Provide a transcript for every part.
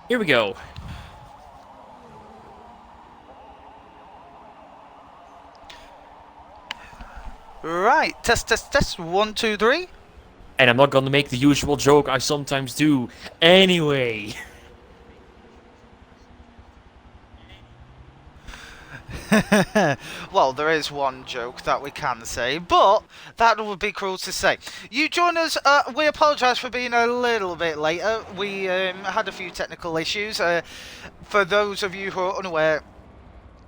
Here we go. Right, test, test, test. One, two, three. And I'm not gonna make the usual joke I sometimes do. Anyway. Well, there is one joke that we can say, but that would be cruel to say. You join us. We apologise for being a little bit later. We had a few technical issues. For those of you who are unaware,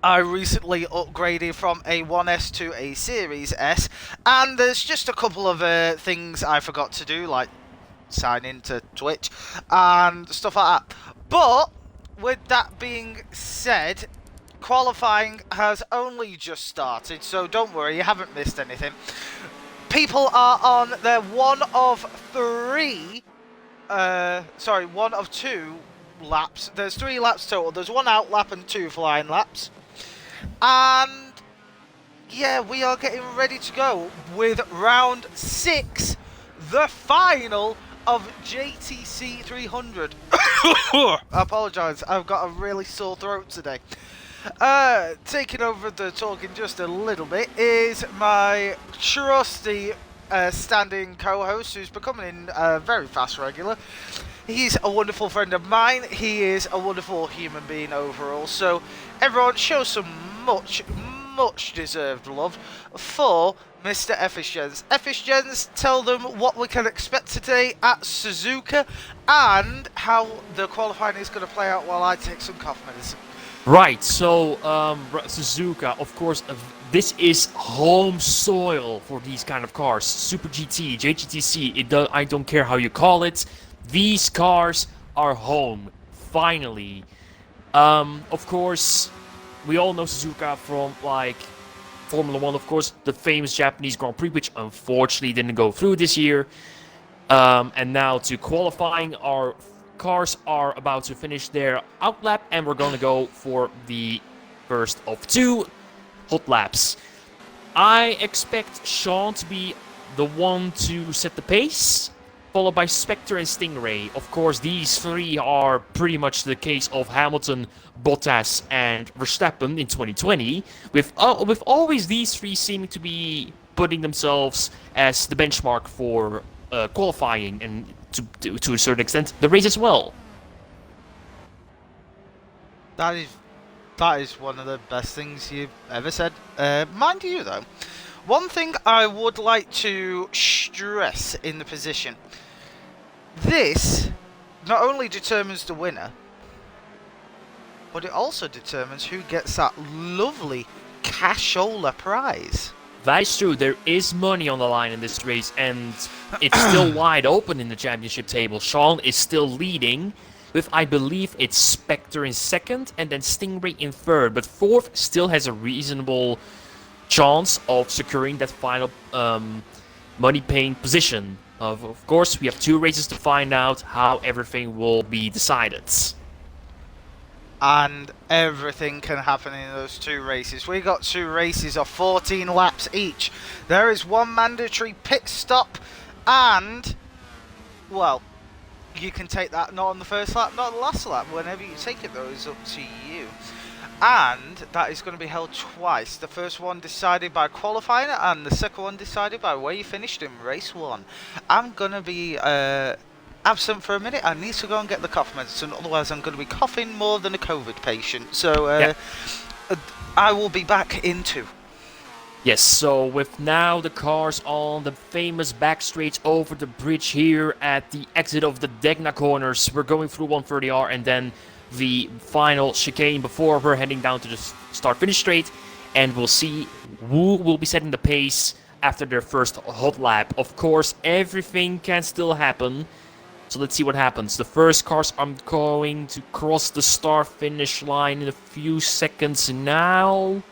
I recently upgraded from a 1S to a Series S, and there's just a couple of things I forgot to do, like sign into Twitch and stuff like that. But with that being said, qualifying has only just started, so don't worry, you haven't missed anything. People are on their one of two laps. There's 3 laps total. There's 1 out lap and 2 flying laps. And yeah, we are getting ready to go with round 6, the final of JTC300. I apologise, I've got a really sore throat today. Taking over the talking just a little bit is my trusty standing co-host, who's becoming a very fast regular. He's a wonderful friend of mine. He is a wonderful human being overall. So everyone, show some much deserved love for Mr. Efficiens. Efficiens, tell them what we can expect today at Suzuka and how the qualifying is going to play out while I take some cough medicine. Right, so Suzuka, of course, this is home soil for these kind of cars. Super GT, JTC, I don't care how you call it. These cars are home, finally. Of course, we all know Suzuka from, like, Formula 1, of course, the famous Japanese Grand Prix, which unfortunately didn't go through this year. And now to qualifying, our cars are about to finish their out lap, and we're going to go for the first of 2 hot laps. I expect Sean to be the one to set the pace, followed by Spectre and Stingray. Of course, these 3 are pretty much the case of Hamilton, Bottas, and Verstappen in 2020, with always these 3 seeming to be putting themselves as the benchmark for qualifying and to a certain extent the race as well. That is one of the best things you've ever said. Mind you, though, one thing I would like to stress in the position. This not only determines the winner, but it also determines who gets that lovely cashola prize. That's true, there is money on the line in this race, and it's still wide open in the championship table. Sean is still leading, with, I believe, it's Spectre in second, and then Stingray in third, but fourth still has a reasonable chance of securing that final money-paying position. Of course, we have 2 races to find out how everything will be decided. And everything can happen in those 2 races. We got 2 races of 14 laps each. There is 1 mandatory pit stop, and, well, you can take that not on the first lap, not on the last lap. Whenever you take it, though, is up to you. And that is going to be held twice. The first one decided by qualifying, and the second one decided by where you finished in race 1. I'm going to be absent for a minute. I need to go and get the cough medicine, otherwise I'm going to be coughing more than a COVID patient. So Yeah. I will be back in 2. Yes, so with now the cars on the famous back straight over the bridge here at the exit of the Degna corners, we're going through 130R and then the final chicane before we're heading down to the start-finish straight, and we'll see who will be setting the pace after their first hot lap. Of course, everything can still happen, so let's see what happens. The first cars are going to cross the start-finish line in a few seconds now.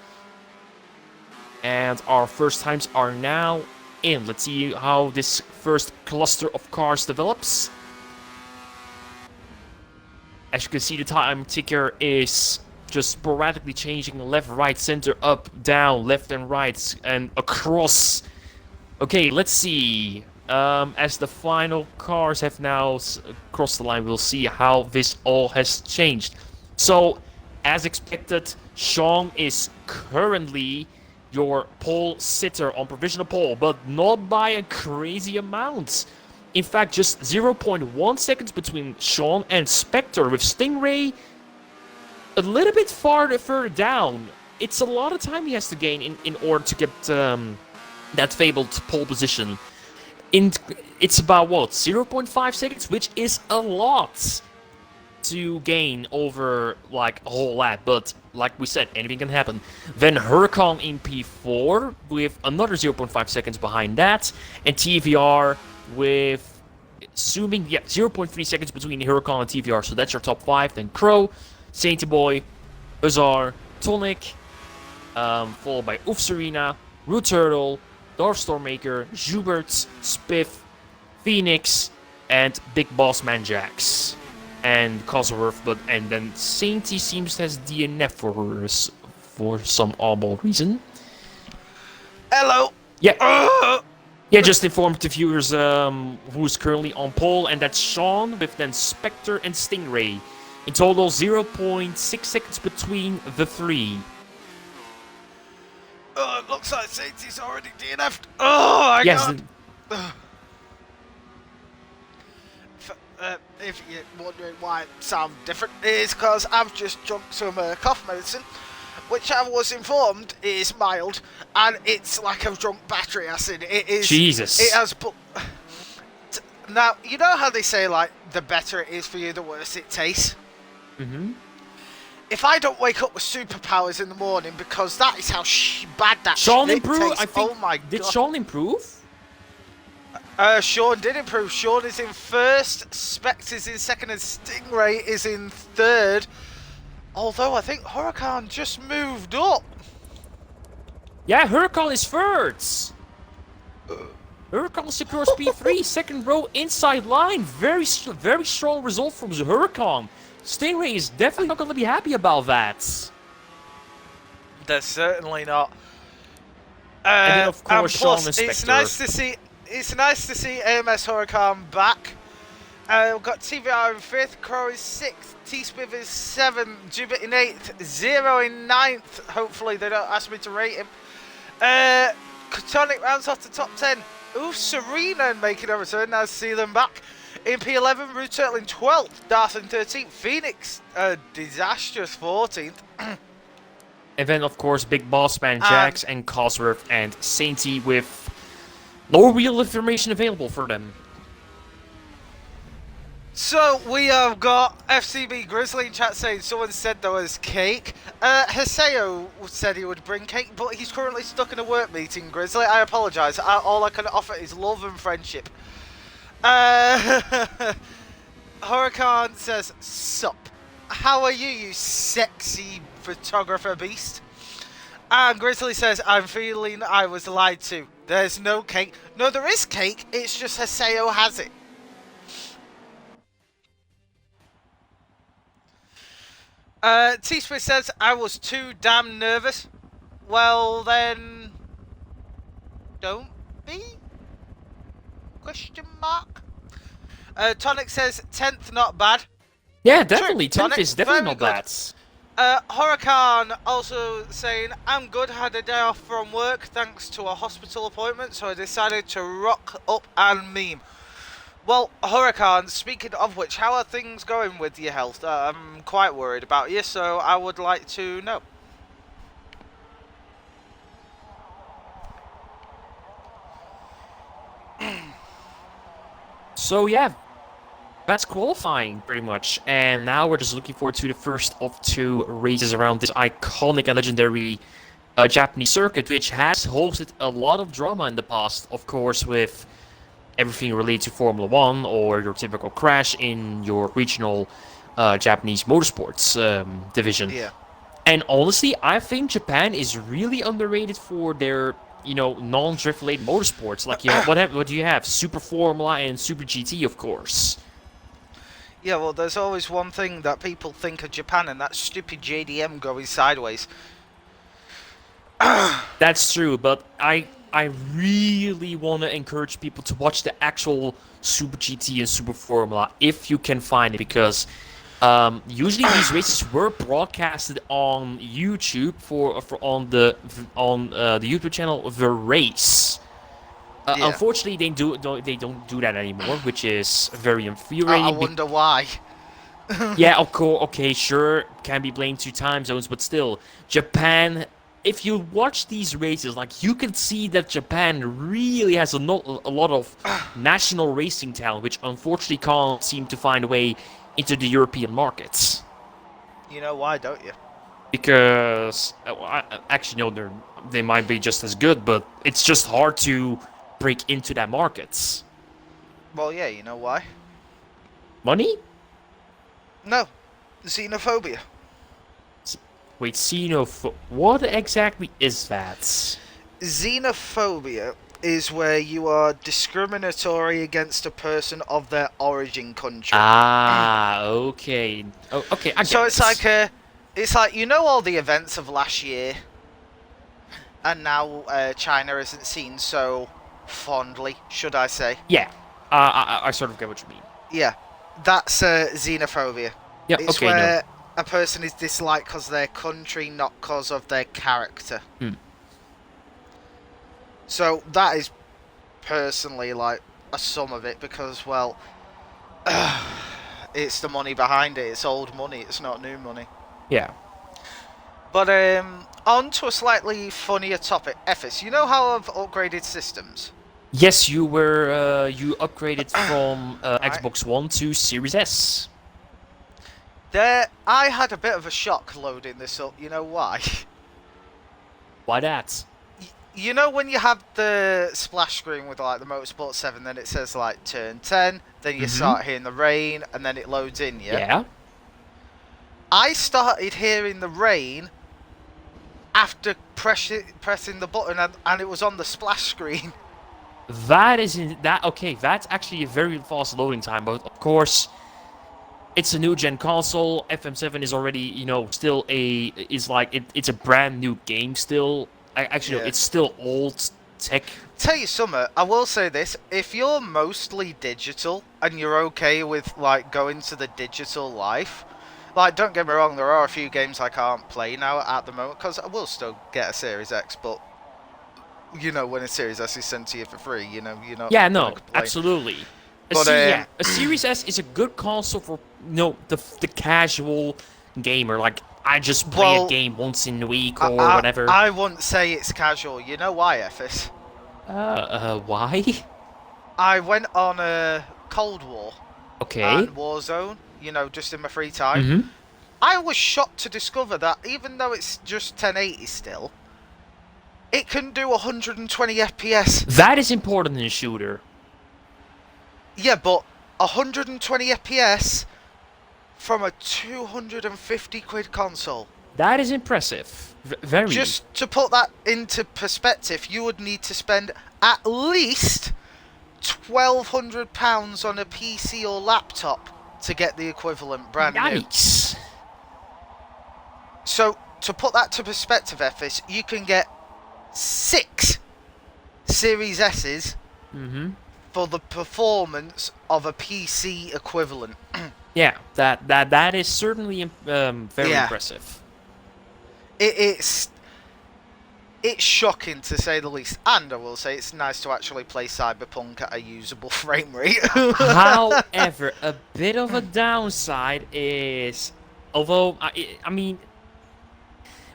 And our first times are now in. Let's see how this first cluster of cars develops. As you can see, the time ticker is just sporadically changing left, right, center, up, down, left and right, and across. Okay, let's see. as the final cars have now crossed the line, we'll see how this all has changed. So, as expected, Sean is currently your pole sitter on provisional pole, but not by a crazy amount. In fact, just 0.1 seconds between Sean and Spectre, with Stingray a little bit further down. It's a lot of time he has to gain in order to get that fabled pole position. It's about, what, 0.5 seconds, which is a lot to gain over, like, a whole lap. But, like we said, anything can happen. Then Huracan in P4 with another 0.5 seconds behind that. And TVR with, assuming, 0.3 seconds between Huracan and TVR. So that's your top 5. Then Crow, Sainty Boy, Azar, Tonic, followed by Oof Serena, Root Turtle, Darth Stormmaker, Zubert, Spiff, Phoenix, and Big Boss Man Jax. And Cosworth, and then Sainty seems to has DNF for some oddball reason. Hello! Yeah. Yeah, just inform the viewers who's currently on pole, and that's Sean with then Spectre and Stingray. In total, 0.6 seconds between the three. Oh, it looks like Sainty's already DNF'd. Oh, my God. If you're wondering why it sounds different, it's because I've just drunk some cough medicine, which I was informed is mild, and it's like I've drunk battery acid. It is. Jesus. It has. Now, you know how they say, like, the better it is for you, the worse it tastes? Mm-hmm. If I don't wake up with superpowers in the morning, because that is how bad that Sean shit improved? tastes. I think. Oh my God. Did Sean improve? Sean did improve. Sean is in first, Specs is in second, and Stingray is in third. Although I think Huracan just moved up. Yeah, Huracan is third. Huracan secures P3, second row inside line. Very strong result from Huracan. Stingray is definitely not going to be happy about that. They're certainly not. And then of course Sean and Spectre. It's nice to see AMS Huracan back. We've got TVR in 5th, Crow is 6th, T-Spiv is 7th, Jubit in 8th, Zero in 9th. Hopefully they don't ask me to rate him. Tonic rounds off the top 10. Ooh, Serena making a return. Nice to see them back. In P11, Root Turtle in 12th, Darth in 13th, Phoenix, disastrous 14th. And then, of course, Big Boss Man Jax and Cosworth and Sainty with no real information available for them. So, we have got FCB Grizzly in chat saying someone said there was cake. Haseo said he would bring cake, but he's currently stuck in a work meeting, Grizzly. I apologise. All I can offer is love and friendship. Huracan says, sup. How are you sexy photographer beast? And Grizzly says, I'm feeling I was lied to. There's no cake. No, there is cake. It's just Haseo has it. T-Swiss says, I was too damn nervous. Well, then... don't be? Question mark? Tonic says, 10th not bad. Yeah, definitely. True, 10th is definitely not good. bad. Huracan also saying, I'm good, had a day off from work thanks to a hospital appointment, so I decided to rock up and meme. Well, Huracan, speaking of which, how are things going with your health? I'm quite worried about you, so I would like to know. So yeah, that's qualifying pretty much, and now we're just looking forward to the first of 2 races around this iconic and legendary Japanese circuit, which has hosted a lot of drama in the past, of course, with everything related to Formula 1 or your typical crash in your regional Japanese motorsports division. Yeah. And honestly, I think Japan is really underrated for their, non-drift related motorsports. Like, what do you have? Super Formula and Super GT, of course. Yeah, well, there's always one thing that people think of Japan, and that's stupid JDM going sideways. That's true, but I really want to encourage people to watch the actual Super GT and Super Formula if you can find it, because usually these races were broadcasted on YouTube for on the YouTube channel The Race. Yeah. Unfortunately, they don't do that anymore, which is very I infuriating. wonder why. Yeah, of course, okay, sure, can be blamed to time zones, but still, Japan. If you watch these races, like you can see that Japan really has a lot of national racing talent, which unfortunately can't seem to find a way into the European markets. You know why, don't you? Because actually, no, they might be just as good, but it's just hard to break into that markets. Well, yeah, you know why? Money? No. Xenophobia. Wait, what exactly is that? Xenophobia is where you are discriminatory against a person of their origin country. Ah, okay. Oh, okay, I get So it. it's like, you know, all the events of last year, and now China isn't seen so fondly, should I say? Yeah, I sort of get what you mean. Yeah, that's xenophobia. Yeah, It's okay, no. where a person is disliked because of their country, not because of their character. Hmm. So that is personally like a sum of it, because, well, it's the money behind it. It's old money. It's not new money. Yeah. But on to a slightly funnier topic. Ephes, you know how I've upgraded systems? Yes, you upgraded from Right. Xbox One to Series S. I had a bit of a shock loading this up. You know why? Why that? You know when you have the splash screen with like the Motorsport 7, then it says like turn 10, then you start hearing the rain, and then it loads in, yeah? Yeah. I started hearing the rain after pressing the button, and it was on the splash screen. Okay, that's actually a very fast loading time, but of course, it's a new gen console. FM7 is already, still it's a brand new game still. Actually, no, Yeah. it's still old tech. Tell you something, I will say this: if you're mostly digital and you're okay with like going to the digital life, like, don't get me wrong, there are a few games I can't play now at the moment because I will still get a Series X, but you know, when a Series S is sent to you for free, you're not Yeah, gonna no, complain. absolutely. But A Series S is a good console for the casual gamer. Like, I just play a well, game once in a week or whatever. I wouldn't say it's casual. You know why, Ephes? Why? I went on a Cold War Okay. and Warzone, you know, just in my free time. Mm-hmm. I was shocked to discover that even though it's just 1080 still, it can do 120 FPS. That is important in a shooter. Yeah, but 120 FPS from a 250 quid console. That is impressive. Very. Just to put that into perspective, you would need to spend at least £1,200 on a PC or laptop to get the equivalent brand new. Yikes. So, to put that to perspective, Ephes, you can get 6 Series S's for the performance of a PC equivalent. Yeah, that is certainly very Yeah. impressive. It's shocking to say the least, and I will say it's nice to actually play Cyberpunk at a usable frame rate. However, a bit of a downside is, although I mean,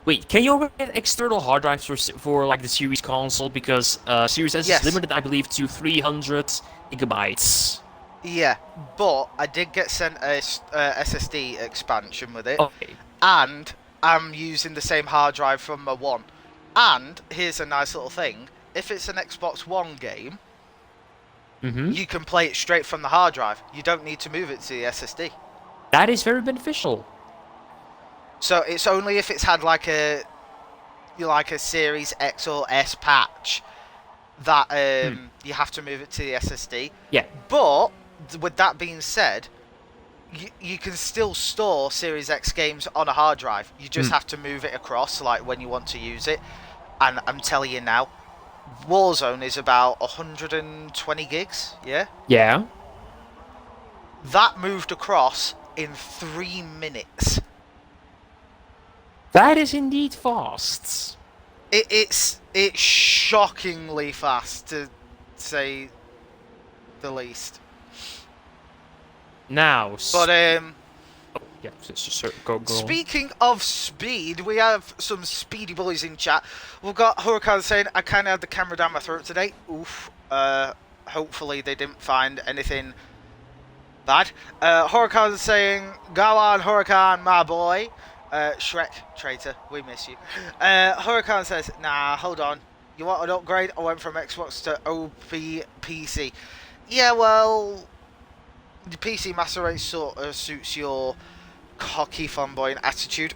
wait, can you already get external hard drives for like the Series console? Because Series S Yes. is limited, I believe, to 300 gigabytes. Yeah, but I did get sent a SSD expansion with it, Okay. and I'm using the same hard drive from my One. And here's a nice little thing: if it's an Xbox One game, you can play it straight from the hard drive. You don't need to move it to the SSD. That is very beneficial. So it's only if it's had like a Series X or S patch that you have to move it to the SSD. Yeah. But with that being said, you can still store Series X games on a hard drive. You just have to move it across, like when you want to use it. And I'm telling you now, Warzone is about 120 gigs, yeah? Yeah. That moved across in 3 minutes. That is indeed fast. It's shockingly fast, to say the least. Now, But yeah, go on. speaking of speed, we have some speedy boys in chat. We've got Huracan saying, I kind of had the camera down my throat today. Oof. Hopefully they didn't find anything bad. Huracan saying, go on Huracan, my boy. Shrek, traitor, we miss you. Huracan says, nah, hold on. You want an upgrade? I went from Xbox to PC. Yeah, well, the PC Master Race sort of suits your cocky flamboyant attitude.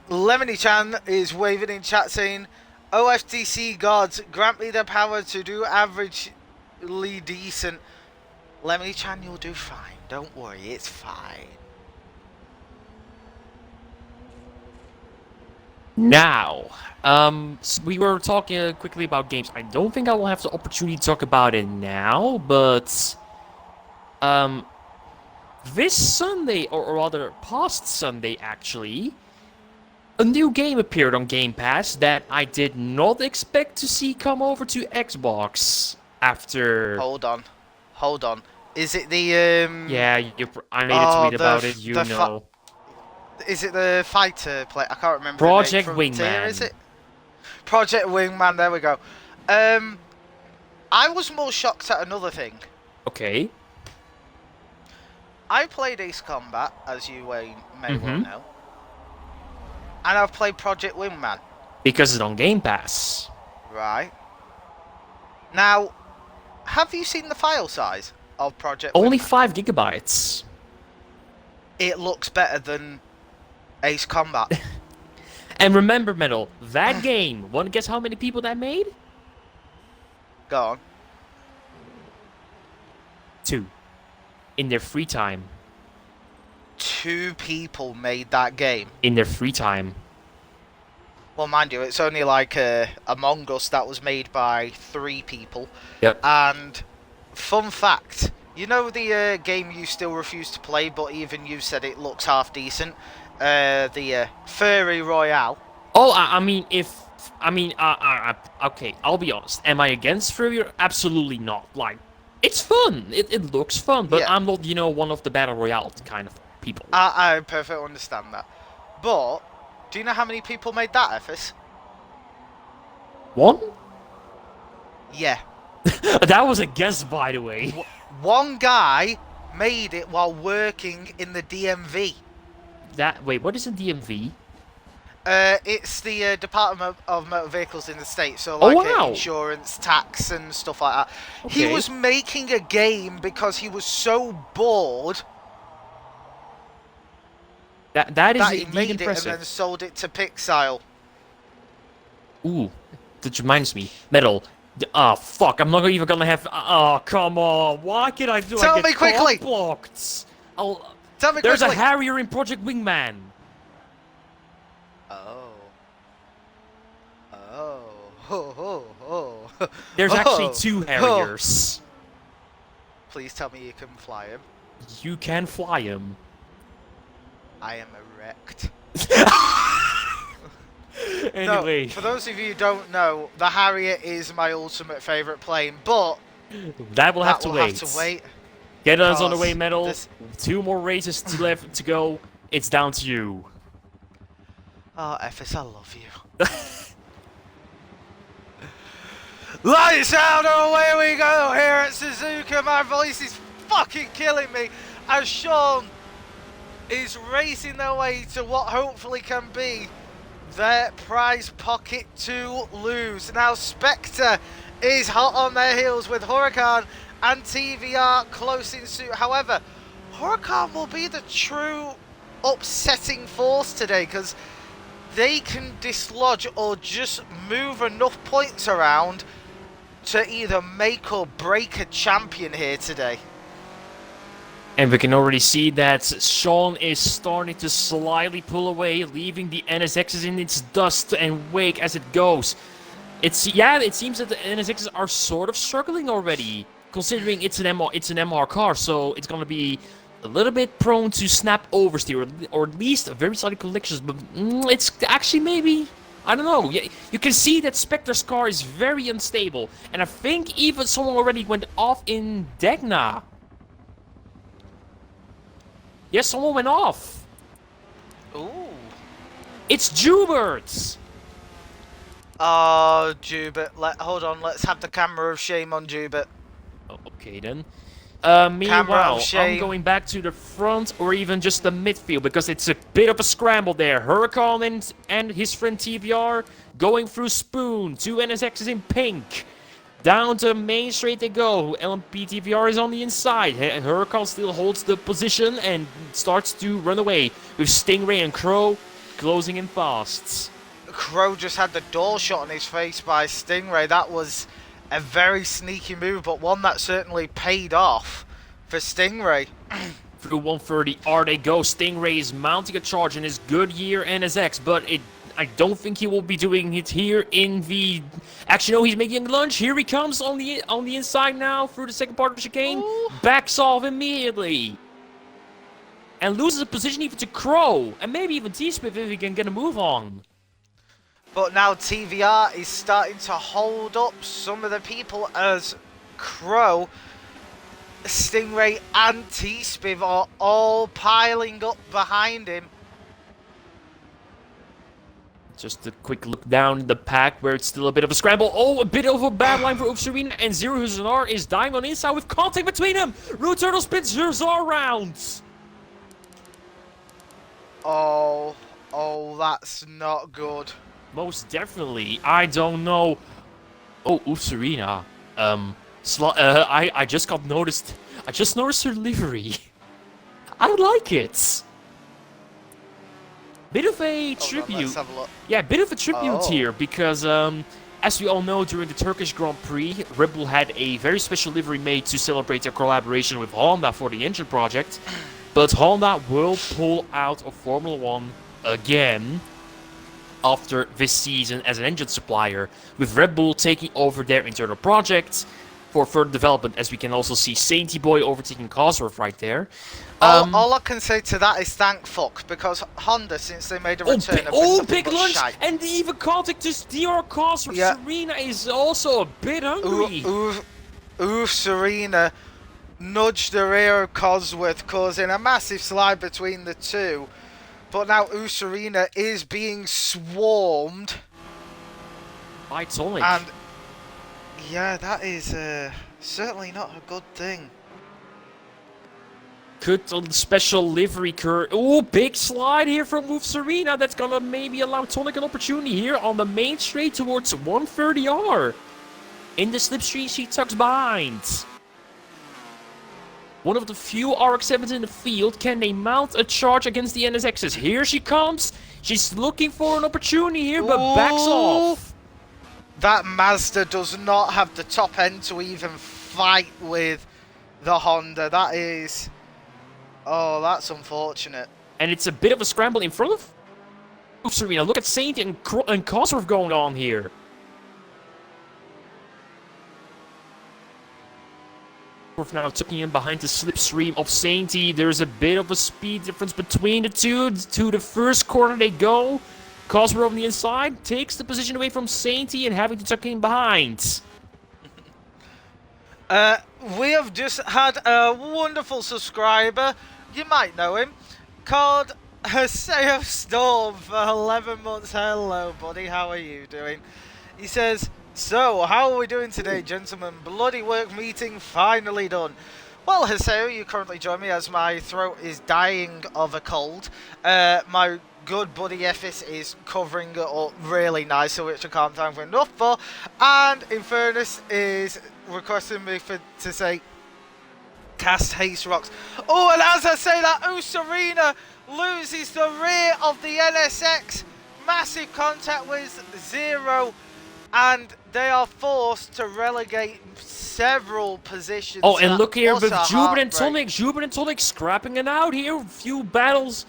Lemony-chan is waving in chat saying, "Oh, FTC gods, grant me the power to do averagely decent." Lemony-chan, you'll do fine. Don't worry, it's fine. Now, we were talking quickly about games. I don't think I will have the opportunity to talk about it now, but this Sunday, or rather past Sunday actually, a new game appeared on Game Pass that I did not expect to see come over to Xbox after... Hold on. Is it the, Yeah, I made a tweet about it, you the know. Is it the fighter play? I can't remember. Project the name. Wingman. Is it? Project Wingman, there we go. I was more shocked at another thing. Okay. I played Ace Combat, as you may well know. And I've played Project Wingman. Because it's on Game Pass. Right. Now, have you seen the file size of Project Only Wingman? 5 gigabytes. It looks better than Ace Combat. And remember, Metal, that game, wanna guess how many people that made? Go on. 2. In their free time. 2 people made that game. In their free time. Well, mind you, it's only like Among Us that was made by 3 people. Yep. And fun fact, you know the game you still refuse to play, but even you said it looks half decent? The Furry Royale. Oh, okay, I'll be honest. Am I against Furry? Absolutely not. Like, it's fun. It looks fun, but yeah. I'm not, one of the Battle Royale kind of people. I perfectly understand that. But, do you know how many people made that, Ephes? 1? Yeah. That was a guess, by the way. One guy made it while working in the DMV. Wait, what is a DMV? It's the Department of Motor Vehicles in the States, so like insurance, tax, and stuff like that. Okay. He was making a game because he was so bored that is he made impressive. It and then sold it to Pixile. Ooh, that reminds me, Metal. Oh fuck! I'm not even gonna have. Oh come on! Why can't I do? Tell me quickly. Blocked. Tell me There's quickly. a Harrier in Project Wingman. There's actually 2 Harriers. Please tell me you can fly him. You can fly him. I am erect. Anyway. No, for those of you who don't know, the Harrier is my ultimate favourite plane, but that will have to wait. Get us on the way, Metal. 2 more races left to go. It's down to you. Oh, Ephes, I love you. Lights out, away we go here at Suzuka. My voice is fucking killing me as Sean is racing their way to what hopefully can be their prize pocket to lose. Now Spectre is hot on their heels with Huracan and TVR close in suit. However, Huracan will be the true upsetting force today because they can dislodge or just move enough points around to either make or break a champion here today. And we can already see that Sean is starting to slightly pull away, leaving the NSXs in its dust and wake as it goes. It seems that the NSXs are sort of struggling already, considering it's an MR car, so it's gonna be a little bit prone to snap oversteer, or at least very slight collisions. But it's actually maybe, I don't know. You can see that Spectre's car is very unstable, and I think even someone already went off in Degna. Yes, someone went off. Ooh. It's Jubert. Oh, Jubert. Hold on, let's have the camera of shame on Jubert. Oh, okay then. Meanwhile, I'm going back to the front or even just the midfield because it's a bit of a scramble there. Huracan and his friend TVR going through Spoon. 2 NSXs in pink. Down to Main Straight they go. LMP TVR is on the inside. Huracan still holds the position and starts to run away with Stingray and Crow closing in fast. Crow just had the door shot on his face by Stingray. That was a very sneaky move, but one that certainly paid off for Stingray. Through 130R they go. Stingray is mounting a charge in his Goodyear NSX, but I don't think he will be doing it here in the... Actually, no, he's making a lunge. Here he comes on the inside now through the second part of the chicane. Ooh. Backs off immediately. And loses the position even to Crow. And maybe even T-Spiff if he can get a move on. But now TVR is starting to hold up some of the people as Crow, Stingray and T-Spiv are all piling up behind him. Just a quick look down the pack where it's still a bit of a scramble. Oh, a bit of a bad line for Serena, and Zero Huzanar is dying on inside with contact between them. Root Turtle spins Huzanar round. Oh, that's not good. Most definitely. I don't know. Oh, Serena. I just noticed her livery. I like it. Bit of a tribute. Let's have a look. Yeah, bit of a tribute here because, as we all know, during the Turkish Grand Prix, Red Bull had a very special livery made to celebrate their collaboration with Honda for the engine project. But Honda will pull out of Formula 1 again after this season as an engine supplier, with Red Bull taking over their internal projects for further development, as we can also see Sainty Boy overtaking Cosworth right there. All I can say to that is thank fuck, because Honda, since they made a return, big lunch, and even contact to DR Cosworth. Yeah. Serena is also a bit hungry. Serena nudged the rear of Cosworth, causing a massive slide between the two. But now Serena is being swarmed by Tonic. And yeah, that is certainly not a good thing. Good special livery curve. Oh, big slide here from Serena. That's gonna maybe allow Tonic an opportunity here on the main straight towards 130R. In the slipstream, she tucks behind. One of the few RX-7s in the field. Can they mount a charge against the NSXs? Here she comes. She's looking for an opportunity here, but backs off. That Mazda does not have the top end to even fight with the Honda. That is... Oh, that's unfortunate. And it's a bit of a scramble in front of Serena. Look at Saint and Cosworth going on here. Now tucking in behind the slipstream of Sainty. There's a bit of a speed difference between the two. To the first corner they go. Cosworth on the inside takes the position away from Sainty and having to tuck in behind. We have just had a wonderful subscriber, you might know him, called Haseo Storm for 11 months. Hello buddy, how are you doing? He says, so how are we doing today, gentlemen? Bloody work meeting finally done. Well, Haseo, you currently join me as my throat is dying of a cold. My good buddy Effis is covering it up really nice, which I can't thank him enough for. And in fairness, is requesting me to say, cast Haste rocks. Oh, and as I say that, Serena loses the rear of the NSX. Massive contact with Zero And they are forced to relegate several positions. Oh, and look here with Jubert Jubert and Tonic scrapping it out here. A few battles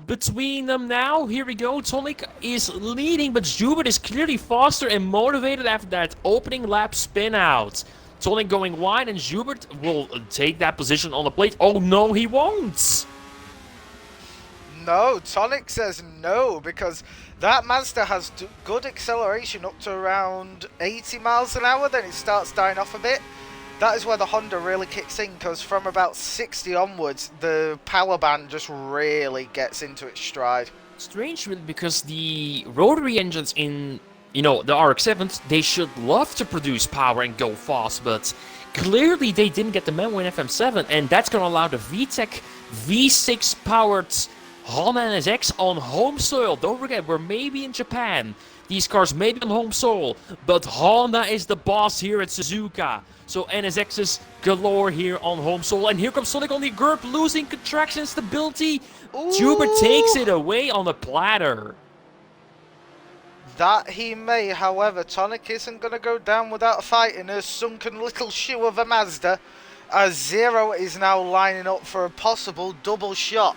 between them now. Here we go. Tonic is leading, but Jubert is clearly faster and motivated after that opening lap spin out. Tonic going wide, and Jubert will take that position on the plate. Oh no, he won't. No, Tonic says no, because that Mazda has good acceleration up to around 80 miles an hour, then it starts dying off a bit. That is where the Honda really kicks in, because from about 60 onwards, the power band just really gets into its stride. Strange, really, because the rotary engines in, you know, the RX-7s, they should love to produce power and go fast, but clearly they didn't get the memo in FM7, and that's going to allow the VTEC V6-powered Honda NSX on home soil. Don't forget, we're maybe in Japan. These cars may be on home soil, but Honda is the boss here at Suzuka. So NSXs galore here on home soil. And here comes Sonic on the GURP, losing traction stability. Jubert takes it away on the platter. That he may, however, Tonic isn't going to go down without a fight in a sunken little shoe of a Mazda, as Zero is now lining up for a possible double shot.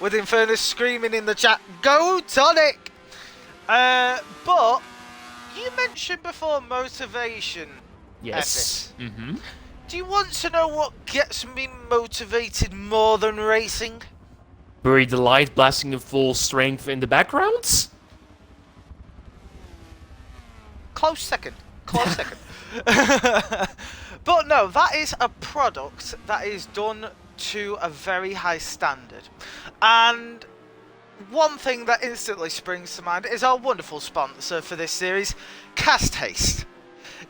With Infernus screaming in the chat, "Go Tonic!" But you mentioned before motivation. Yes. Do you want to know what gets me motivated more than racing? Bury the light blasting in full strength in the background? Close second. Close second. But no, that is a product that is done to a very high standard. And one thing that instantly springs to mind is our wonderful sponsor for this series, Haste.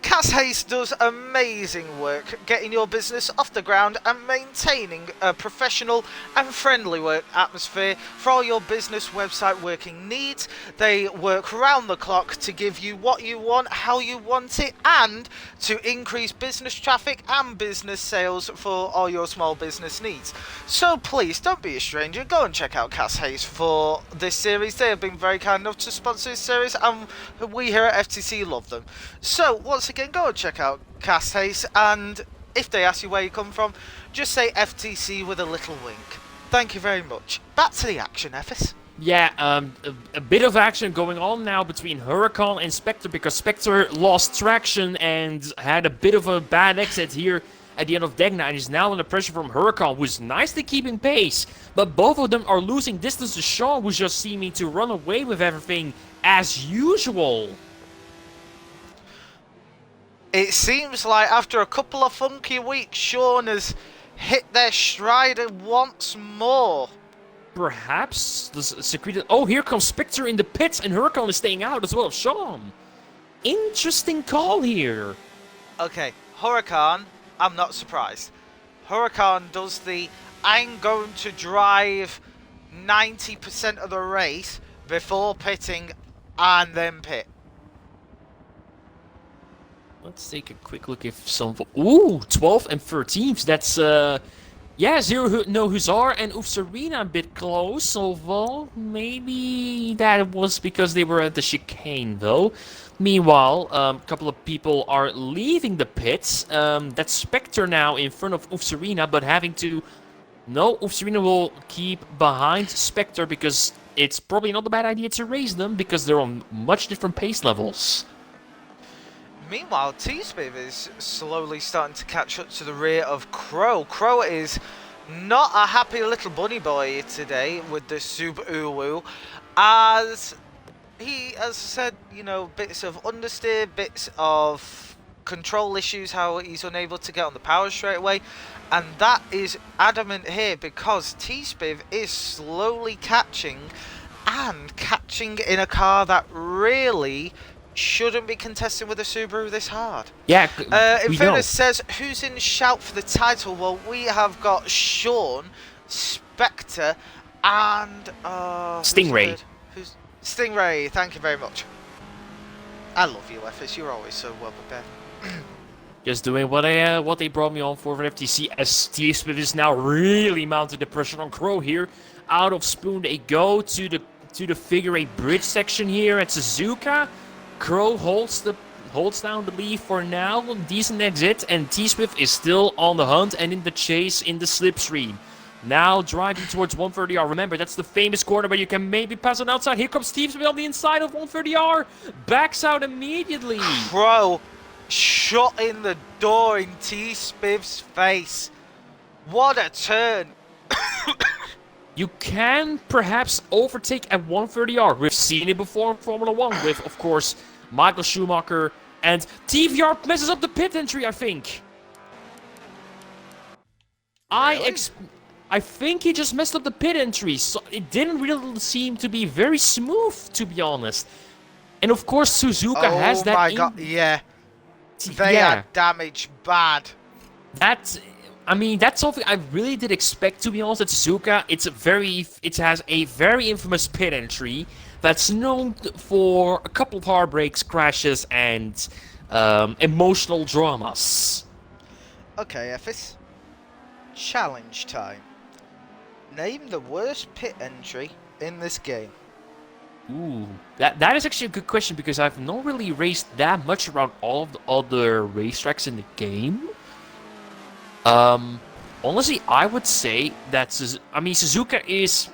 Haste does amazing work getting your business off the ground and maintaining a professional and friendly work atmosphere for all your business website working needs. They work round the clock to give you what you want, how you want it, and to increase business traffic and business sales for all your small business needs. So please, don't be a stranger. Go and check out Haste for this series. They have been very kind enough to sponsor this series, and we here at FTC love them. So once again, go and check out Haste, and if they ask you where you come from, just say FTC with a little wink. Thank you very much. Back to the action, Ephes. Yeah, a bit of action going on now between Huracan and Spectre, because Spectre lost traction and had a bit of a bad exit here at the end of Degna, and is now under pressure from Huracan, who's nicely keeping pace. But both of them are losing distance to Sean, who's just seeming to run away with everything as usual. It seems like after a couple of funky weeks, Sean has hit their stride once more. Perhaps the secreted... Oh, here comes Spectre in the pits, and Huracan is staying out as well as Sean. Interesting call here. Okay, Huracan, I'm not surprised. Huracan does the, I'm going to drive 90% of the race before pitting and then pit. Let's take a quick look if some... Ooh, 12th and 13th. That's, yeah, Zero No Hussar and Serena a bit close. So, well, maybe that was because they were at the chicane, though. Meanwhile, a couple of people are leaving the pits. That's Spectre now in front of Serena, but having to... No, Serena will keep behind Spectre because it's probably not a bad idea to race them because they're on much different pace levels. Meanwhile, T-Spiv is slowly starting to catch up to the rear of Crow. Crow is not a happy little bunny boy today with the Subaru, as he has said, you know, bits of understeer, bits of control issues, how he's unable to get on the power straight away. And that is adamant here because T-Spiv is slowly catching, and catching in a car that really shouldn't be contesting with a Subaru this hard. Yeah, Infernus says, who's in shout for the title? Well, we have got Sean, Spectre, and... Stingray. Who's Stingray, thank you very much. I love you, Ephes. You're always so well prepared. Just doing what they brought me on for FTC, as T-Spiv is now really mounting the pressure on Crow here. Out of Spoon, they go to the figure eight bridge section here at Suzuka. Crow holds down the lead for now. Decent exit, and T-Swift is still on the hunt and in the chase in the slipstream. Now driving towards 130R. Remember, that's the famous corner where you can maybe pass it outside. Here comes T-Swift on the inside of 130R. Backs out immediately. Crow shot in the door in T-Spiv's face. What a turn. You can perhaps overtake at 130R. We've seen it before in Formula 1 with, of course, Michael Schumacher. And TVR messes up the pit entry, I think. Really? I think he just messed up the pit entry. So it didn't really seem to be very smooth, to be honest. And of course, Suzuka has that. Oh my god, yeah. They had damage bad. That's something I really did expect, to be honest. At Suzuka, it has a very infamous pit entry that's known for a couple of hard brakes, crashes, and emotional dramas. Okay, Ephes. Challenge time. Name the worst pit entry in this game. Ooh, that is actually a good question because I've not really raced that much around all of the other racetracks in the game. Honestly, I would say that Suzuka is.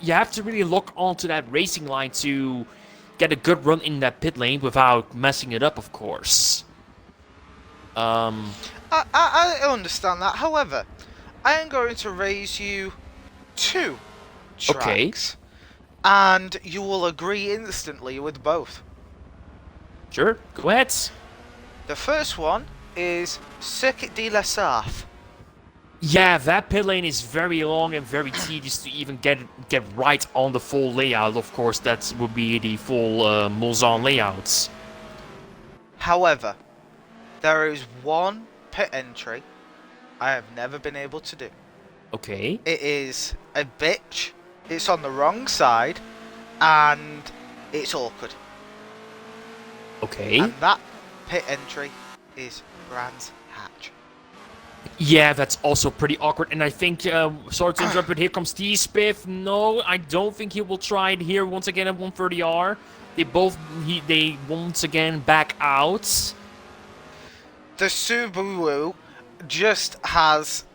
You have to really lock onto that racing line to get a good run in that pit lane without messing it up, of course. I understand that. However, I am going to raise you 2 tracks, and you will agree instantly with both. Sure, go ahead. The first one is Circuit de la Sarthe. Yeah, that pit lane is very long and very tedious to even get right on the full layout. Of course, that would be the full Mulsanne layouts. However, there is one pit entry I have never been able to do. Okay. It is a bitch, it's on the wrong side, and it's awkward. Okay. And that pit entry is Brands Hatch. Yeah, that's also pretty awkward, and I think, sorry to interrupt, but here comes T-Spiff. No, I don't think he will try it here once again at 130R. They once again back out. The Subaru just has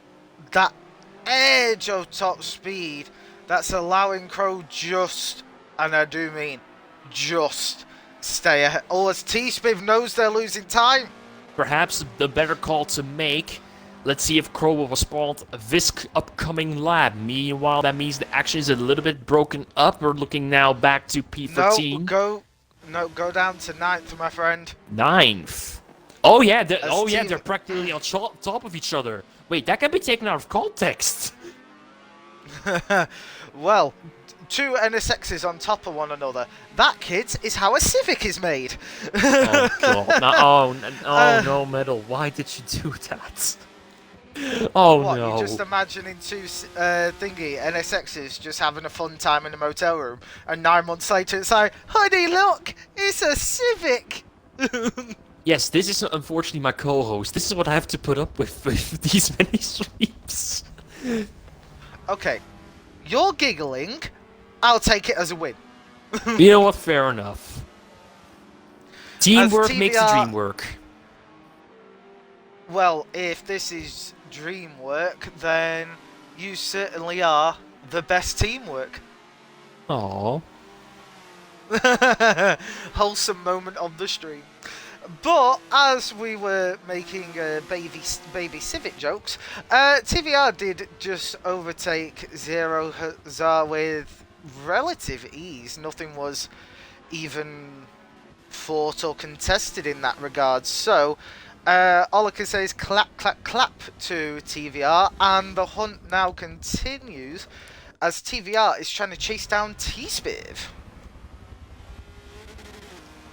that edge of top speed that's allowing Crow just, and I do mean just, stay ahead. Oh, as T-Spiff knows they're losing time. Perhaps the better call to make. Let's see if Crow will respond this upcoming lap. Meanwhile, that means the action is a little bit broken up. We're looking now back to P13. Go down to 9th, my friend. 9th. Oh yeah, they're practically on top of each other. Wait, that can be taken out of context. Well, 2 NSXs on top of one another. That, kids, is how a Civic is made. Oh god. No, Metal. Why did you do that? Oh what, no. You're just imagining 2 NSXs just having a fun time in a motel room, and 9 months later it's like, honey, look, it's a Civic. Yes, this is unfortunately my co-host. This is what I have to put up with these many streams. Okay, you're giggling. I'll take it as a win. You know what? Fair enough. Teamwork makes the dream work. Well, if this is dream work, then you certainly are the best teamwork. Aww. Wholesome moment of the stream. But as we were making baby Civic jokes, TVR did just overtake Zero Hazar with relative ease. Nothing was even fought or contested in that regard. So all I can say is clap, clap, clap to TVR, and the hunt now continues as TVR is trying to chase down T-Spiv.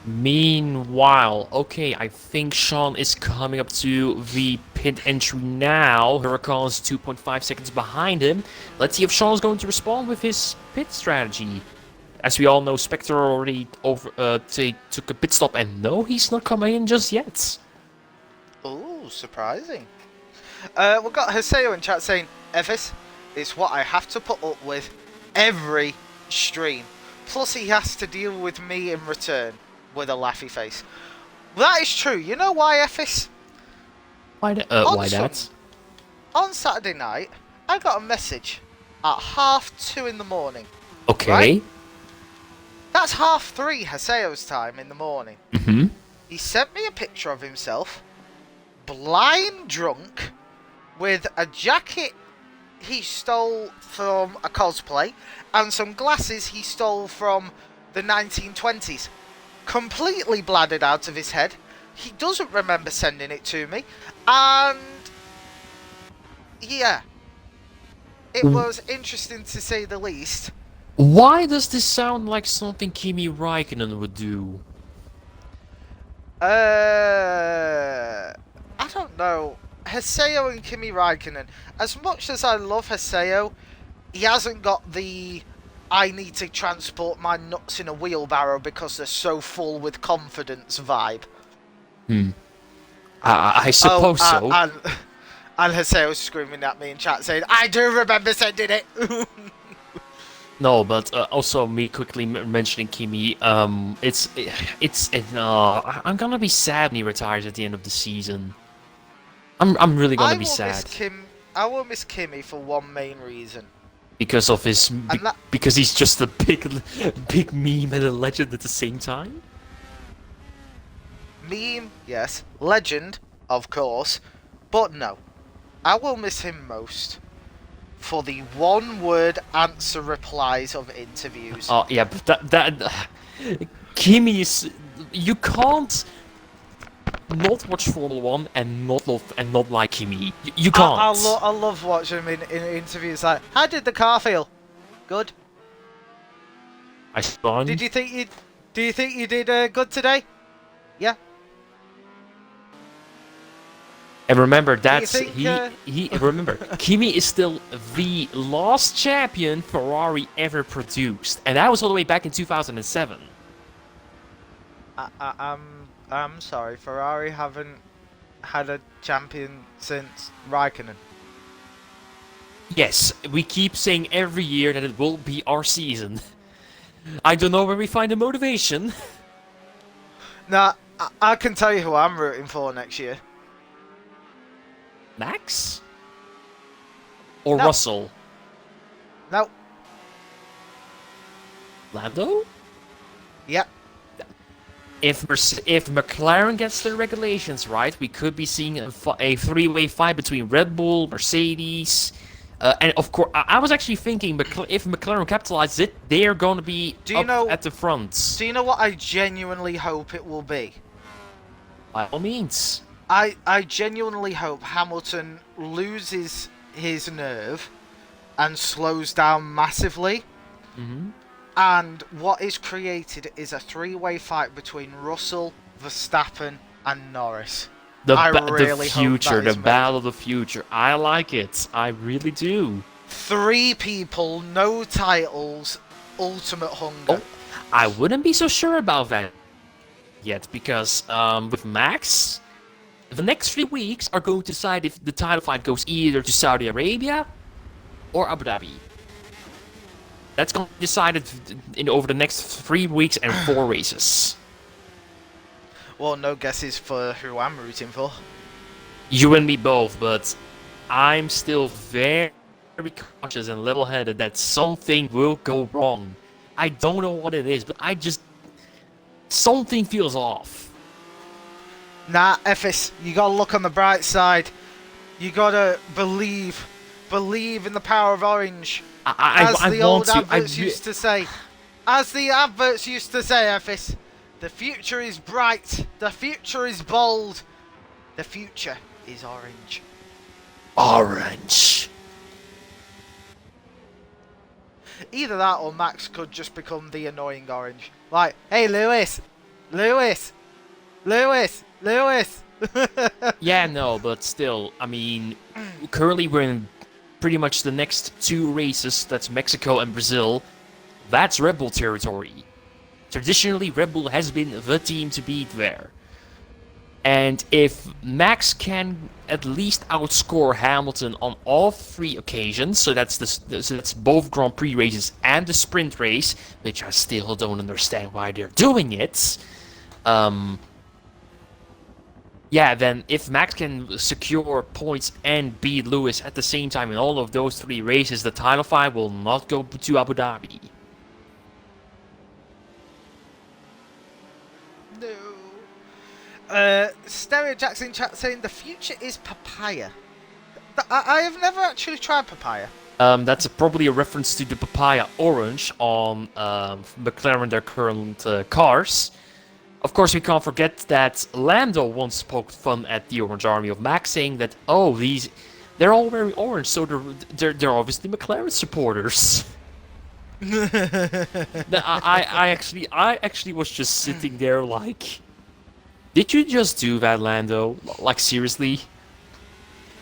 Meanwhile, okay, I think Sean is coming up to the pit entry now. Huracan is 2.5 seconds behind him. Let's see if Sean is going to respond with his pit strategy. As we all know, Spectre already took a pit stop, and no, he's not coming in just yet. Ooh, surprising. We've got Haseo in chat saying, Evis, it's what I have to put up with every stream. Plus he has to deal with me in return. with a laughy face. That is true. You know why, Effis? Why that? On Saturday night, I got a message at 2:30 in the morning. Okay. Right? That's 3:30 Haseo's time in the morning. Mm-hmm. He sent me a picture of himself, blind drunk, with a jacket he stole from a cosplay, and some glasses he stole from the 1920s. Completely bladdered out of his head. He doesn't remember sending it to me, and yeah, it was interesting to say the least. Why does this sound like something Kimi Räikkönen would do? I don't know. Haseo and Kimi Räikkönen. As much as I love Haseo, he hasn't got the I need to transport my nuts in a wheelbarrow because they're so full with confidence vibe. I suppose so. And Haseo's screaming at me in chat saying, I do remember sending it! No, but also me quickly mentioning Kimi. I'm gonna be sad when he retires at the end of the season. I'm really gonna be sad. I will miss Kimi for one main reason. Because of his, because he's just a big meme and a legend at the same time. Meme, yes. Legend, of course. But no, I will miss him most for the one-word answer replies of interviews. Oh yeah, but that Kimi is, you can't not watch Formula 1 and not like Kimi. You can't. I love watching him in interviews. Like, how did the car feel? Good. I spun. Do you think you did good today? Yeah. And remember, that's think, remember, Kimi is still the last champion Ferrari ever produced, and that was all the way back in 2007. I'm sorry, Ferrari haven't had a champion since Raikkonen. Yes, we keep saying every year that it will be our season. I don't know where we find the motivation. Now, I can tell you who I'm rooting for next year. Max? Or No. Russell? No. Lando? Yep. If McLaren gets their regulations right, we could be seeing a three-way fight between Red Bull, Mercedes, and of course, I was actually thinking if McLaren capitalizes it, they are going to be at the front. Do you know what I genuinely hope it will be? By all means. I genuinely hope Hamilton loses his nerve and slows down massively. Mm-hmm. And what is created is a three-way fight between Russell, Verstappen, and Norris. The hope battle of the future. I like it. I really do. 3 people, no titles, ultimate hunger. Oh, I wouldn't be so sure about that yet, because with Max, the next 3 weeks are going to decide if the title fight goes either to Saudi Arabia or Abu Dhabi. That's going to be decided over the next 3 weeks and 4 races. Well, no guesses for who I'm rooting for. You and me both, but I'm still very cautious and level-headed that something will go wrong. I don't know what it is, but something feels off. Nah, Effis, you gotta look on the bright side. You gotta believe in the power of orange. As the old adverts used to say, Effis, the future is bright, the future is bold, the future is orange. Orange. Either that or Max could just become the annoying orange. Like, hey Lewis. Yeah, no, but still, I mean, currently we're in pretty much the next 2 races, that's Mexico and Brazil. That's Red Bull territory. Traditionally, Red Bull has been the team to beat there. And if Max can at least outscore Hamilton on all 3 occasions, so that's both Grand Prix races and the sprint race, which I still don't understand why they're doing it, Yeah, then if Max can secure points and beat Lewis at the same time in all of those 3 races, the title fight will not go to Abu Dhabi. No. Stereo Jackson chat saying the future is papaya. I have never actually tried papaya. That's probably a reference to the papaya orange on McLaren, their current cars. Of course, we can't forget that Lando once poked fun at the Orange Army of Max, saying that, oh, they're all wearing orange, so they're obviously McLaren supporters. I actually was just sitting there like, did you just do that, Lando? Like, seriously?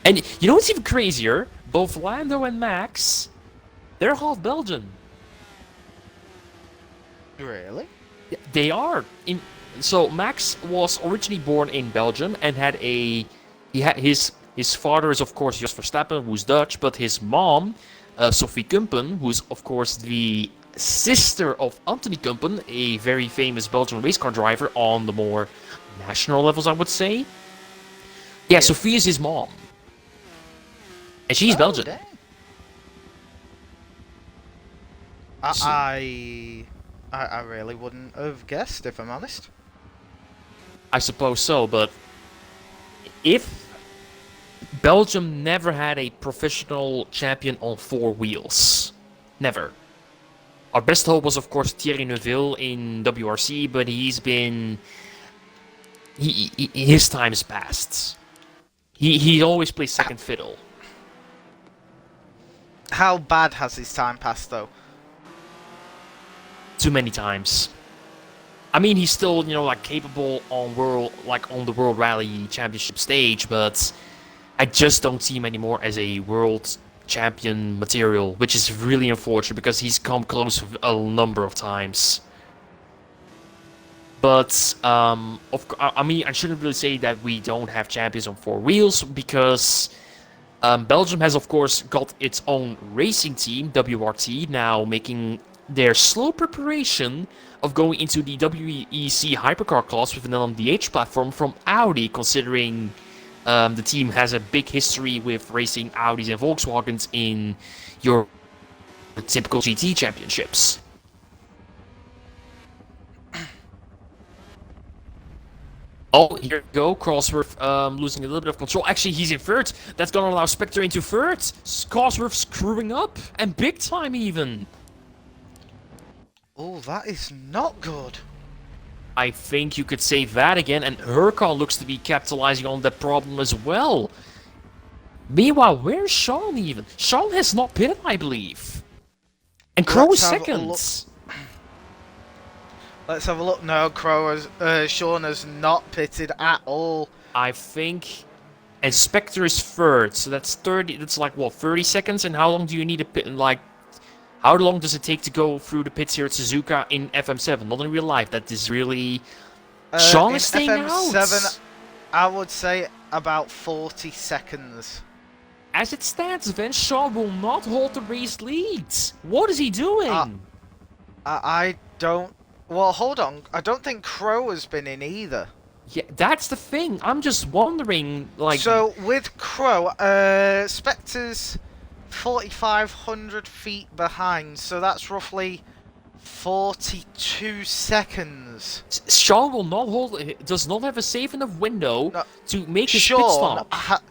And you know what's even crazier? Both Lando and Max, they're half Belgian. Really? They are. So Max was originally born in Belgium and had his father is of course Jos Verstappen, who's Dutch, but his mom, Sophie Kumpen, who's of course the sister of Anthony Kumpen, a very famous Belgian race car driver on the more national levels, I would say. Yeah, Sophie is his mom. And she's Belgian. Dang. I really wouldn't have guessed, if I'm honest. I suppose so, but if Belgium never had a professional champion on 4 wheels, never. Our best hope was, of course, Thierry Neuville in WRC, but his time is past. He always plays second fiddle. How bad has his time passed, though? Too many times. I mean, he's still, like capable on the World Rally Championship stage, but I just don't see him anymore as a world champion material, which is really unfortunate because he's come close a number of times. But I mean, I shouldn't really say that we don't have champions on 4 wheels because Belgium has, of course, got its own racing team, WRT, now making their slow preparation of going into the WEC hypercar class with an LMDH platform from Audi, considering the team has a big history with racing Audis and Volkswagens in your typical GT championships. Oh, here we go. Cosworth losing a little bit of control. Actually, he's in third. That's going to allow Spectre into third. Cosworth screwing up. And big time even. Oh, that is not good. I think you could say that again. And Huracan looks to be capitalizing on that problem as well. Meanwhile, where's Sean even? Sean has not pitted, I believe. And Crow is second. Let's have a look. No, Sean has not pitted at all. I think. And Spectre is third, so that's 30. That's like what, 30 seconds? And how long do you need to pit? Like, how long does it take to go through the pits here at Suzuka in FM7? Not in real life. That is really. Sean is staying FM7, out. I would say about 40 seconds. As it stands, then Sean will not hold the race lead. What is he doing? I don't. Well, hold on. I don't think Crow has been in either. Yeah, that's the thing. I'm just wondering, like... So, with Crow, Spectre's 4,500 feet behind, so that's roughly 42 seconds. Sean will not does not have a safe enough window to make his pit stop.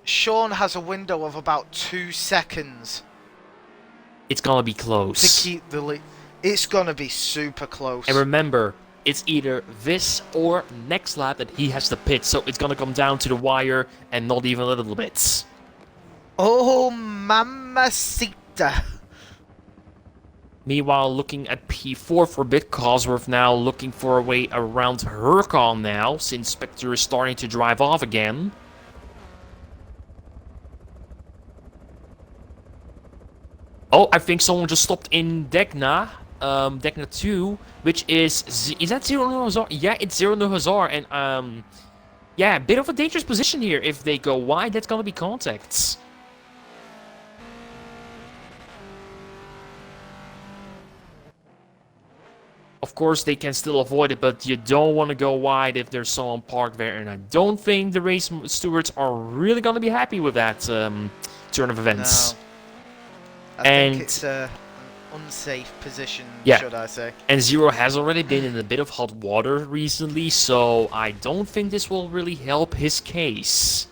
Sean has a window of about 2 seconds. It's gonna be close. To keep the lead. It's gonna be super close. And remember, it's either this or next lap that he has to pit, so it's gonna come down to the wire and not even a little bit. Oh, mamacita. Meanwhile, looking at P4 for a bit, Cosworth now looking for a way around Huracan now, since Spectre is starting to drive off again. Oh, I think someone just stopped in Degna. Degna 2, which is that Zero No Hazard? Yeah, it's Zero No Hazard, and yeah, a bit of a dangerous position here. If they go wide, that's gonna be contacts. Of course, they can still avoid it, but you don't want to go wide if there's someone parked there. And I don't think the race stewards are really going to be happy with that turn of events. No. I think it's an unsafe position, should I say. And Zero has already been in a bit of hot water recently, so I don't think this will really help his case.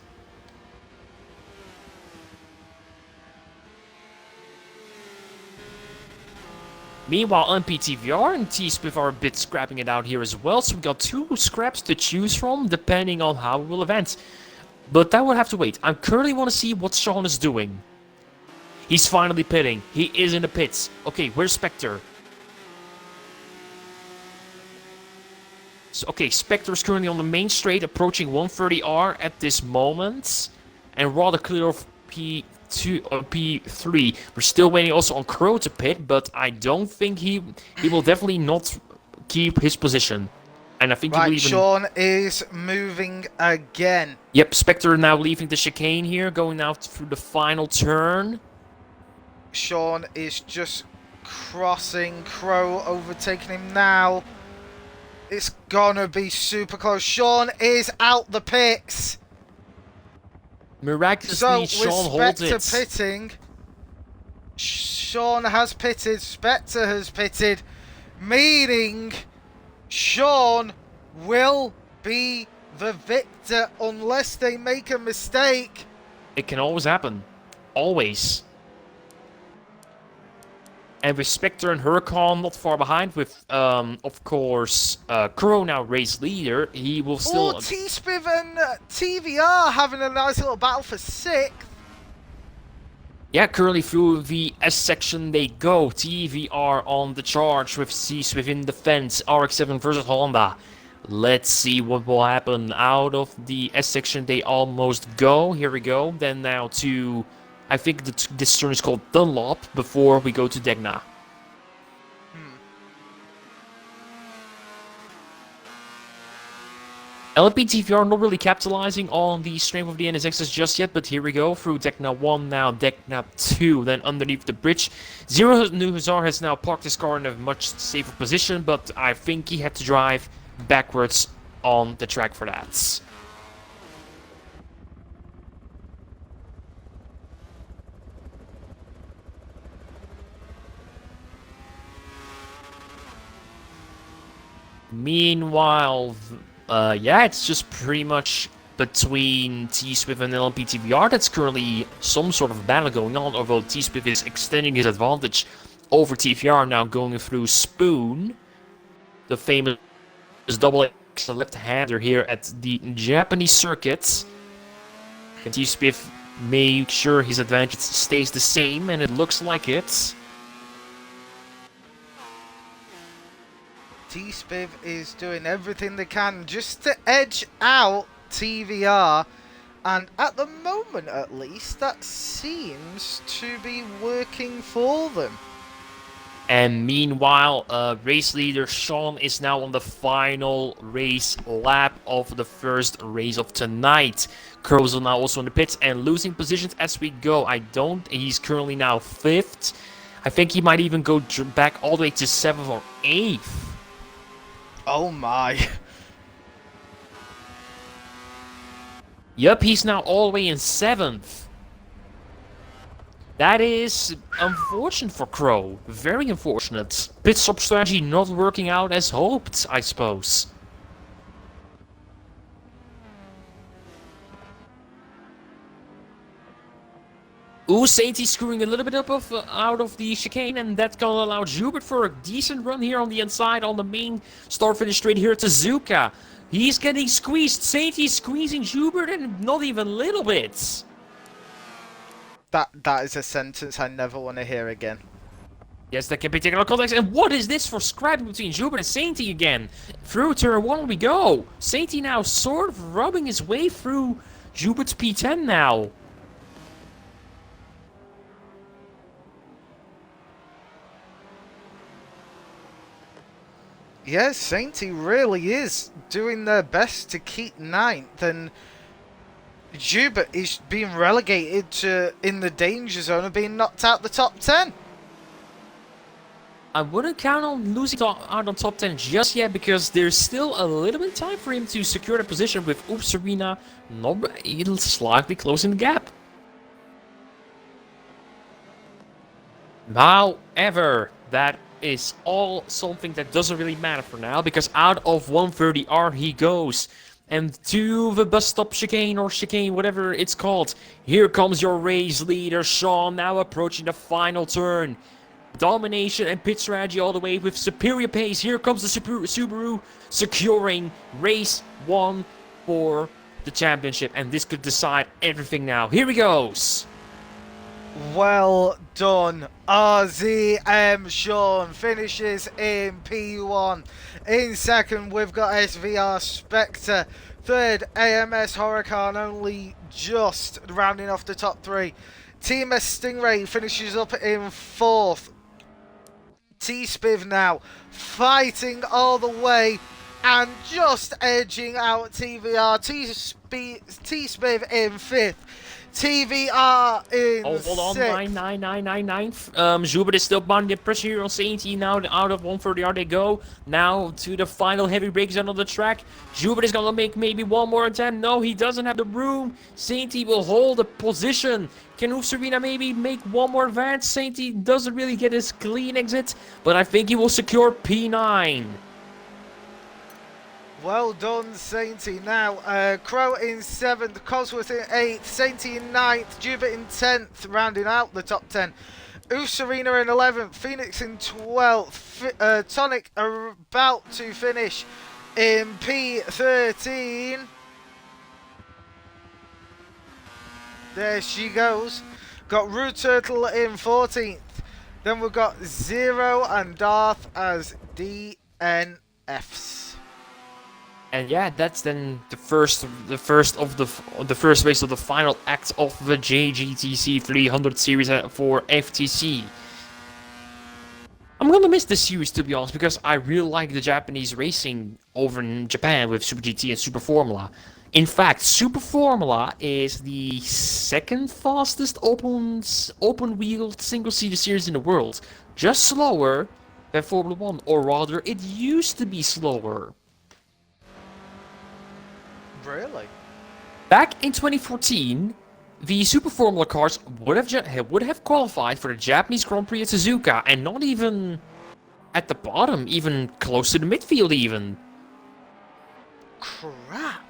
Meanwhile, MPTVR and T-Spiff are a bit scrapping it out here as well, so we got 2 scraps to choose from, depending on how it will event. But that will have to wait. I currently want to see what Sean is doing. He's finally pitting. He is in the pits. Okay, where's Spectre? So, okay, Spectre is currently on the main straight, approaching 130R at this moment. And rather clear of P2 or P3. We're still waiting also on Crow to pit, but I don't think he will definitely not keep his position. And I think he will even... Sean is moving again. Yep, Spectre now leaving the chicane here, going now through the final turn. Sean is just crossing. Crow overtaking him now. It's gonna be super close. Sean is out the pits. Miraculously, so Sean holds it. Spectre pitting. Sean has pitted. Spectre has pitted. Meaning Sean will be the victor unless they make a mistake. It can always happen. Always. And with Spectre and Huracan not far behind, with, of course, Crow now race leader, he will still... Oh, T-Spiv and TVR having a nice little battle for 6th. Yeah, currently through the S section they go. TVR on the charge with C-Swift in defense. RX-7 versus Honda. Let's see what will happen. Out of the S section they almost go. Here we go. Then now to... I think this turn is called Dunlop before we go to Degna. LPTVR not really capitalizing on the strength of the NSXs just yet, but here we go through Degna 1 now, Degna 2, then underneath the bridge. Zero Nuzar has now parked his car in a much safer position, but I think he had to drive backwards on the track for that. Meanwhile, yeah, it's just pretty much between T-Swift and LPTVR. That's currently some sort of battle going on, although T-Swift is extending his advantage over TVR, now going through Spoon, the famous double X left-hander here at the Japanese circuit. And T-Swift make sure his advantage stays the same, and it looks like it. T-Spiv is doing everything they can just to edge out TVR, and at the moment at least that seems to be working for them. And meanwhile, race leader Sean is now on the final race lap of the first race of tonight. Crow's now also in the pits and losing positions as we go. He's currently now 5th. I think he might even go back all the way to 7th or 8th. Oh my. Yup, he's now all the way in 7th. That is unfortunate for Crow. Very unfortunate. Pit stop strategy not working out as hoped, I suppose. Ooh, Sainty screwing a little bit out of the chicane, and that's gonna allow Jubert for a decent run here on the inside on the main start-finish straight here to Zuka. He's getting squeezed. Sainty squeezing Jubert, and not even a little bit. That is a sentence I never want to hear again. Yes, that can be taken out of context. And what is this for scrapping between Jubert and Sainty again? Through turn 1 we go. Sainty now sort of rubbing his way through Jubert's P10 now. Yes, Sainty really is doing their best to keep 9th, and Jubert is being relegated to in the danger zone of being knocked out the top 10. I wouldn't count on losing out on top 10 just yet because there's still a little bit of time for him to secure the position with Oops Arena slightly closing the gap. However, that is all something that doesn't really matter for now because out of 130R he goes. And to the bus stop chicane or chicane, whatever it's called. Here comes your race leader, Sean, now approaching the final turn. Domination and pit strategy all the way with superior pace. Here comes the Subaru securing race 1 for the championship. And this could decide everything now. Here he goes. Well done. RZM Sean finishes in P1. In second, we've got SVR Spectre. Third, AMS Huracan, only just rounding off the top 3. TMS Stingray finishes up in fourth. T-Spiv now fighting all the way and just edging out TVR. T-Spiv in fifth. TVR in hold on, sixth. 99999. Zubert is still bonding the pressure here on Saint now. Out of 130R they go. Now to the final heavy breakdown on the track. Zubert is gonna make maybe one more attempt. No, he doesn't have the room. Saint will hold the position. Can Serena maybe make one more advance? Saint doesn't really get his clean exit, but I think he will secure P9. Well done, Sainty. Now, Crow in 7th, Cosworth in 8th, Sainty in 9th, Jubit in 10th, rounding out the top 10. Serena in 11th, Phoenix in 12th, Tonic are about to finish in P13. There she goes. Got Rude Turtle in 14th. Then we've got Zero and Darth as DNFs. And yeah, that's then the first race of the final act of the JTC300 series for FTC. I'm gonna miss this series, to be honest, because I really like the Japanese racing over in Japan with Super GT and Super Formula. In fact, Super Formula is the second fastest open-wheeled single-seater series in the world, just slower than Formula 1, or rather, it used to be slower. Really? Back in 2014, the Super Formula cars would have qualified for the Japanese Grand Prix at Suzuka, and not even at the bottom, even close to the midfield even. Crap.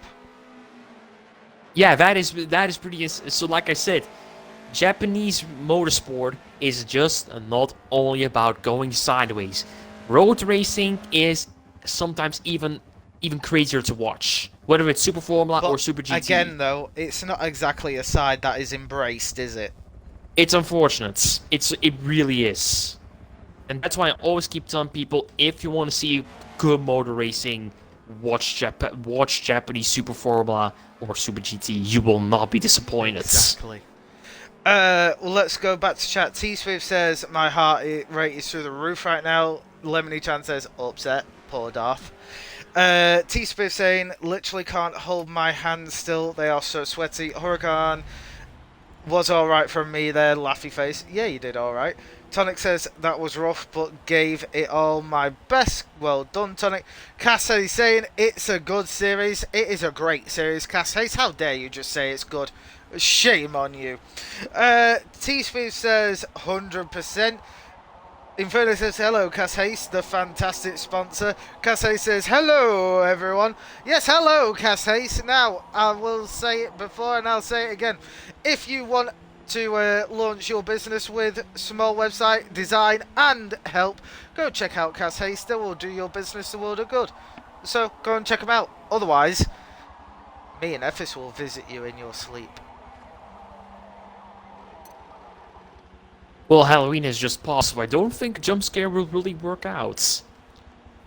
Yeah, that is pretty. So, like I said, Japanese motorsport is just not only about going sideways. Road racing is sometimes even crazier to watch, whether it's Super Formula or Super GT. Again, though, it's not exactly a side that is embraced, is it? It's unfortunate. It really is, and that's why I always keep telling people: if you want to see good motor racing, watch Japanese Super Formula or Super GT. You will not be disappointed. Exactly. Well, let's go back to chat. T-Swift says, my heart rate is through the roof right now. Lemony Chan says, upset. Poor Darth. T-Swift saying, literally can't hold my hands still. They are so sweaty. Huracan was alright from me there. Laughy face. Yeah, you did alright. Tonic says, that was rough, but gave it all my best. Well done, Tonic. Cass is saying, it's a good series. It is a great series, Cass Hayes. How dare you just say it's good? Shame on you. T-Swift says, 100%. Inferno says, hello, Cass Hayes, the fantastic sponsor. Cass Hayes says, hello, everyone. Yes, hello, Cass Hayes. Now, I will say it before and I'll say it again. If you want to launch your business with small website design and help, go check out Cass Hayes. They will do your business the world of good. So, go and check them out. Otherwise, me and Ephes will visit you in your sleep. Well, Halloween has just passed, so I don't think a jump scare will really work out.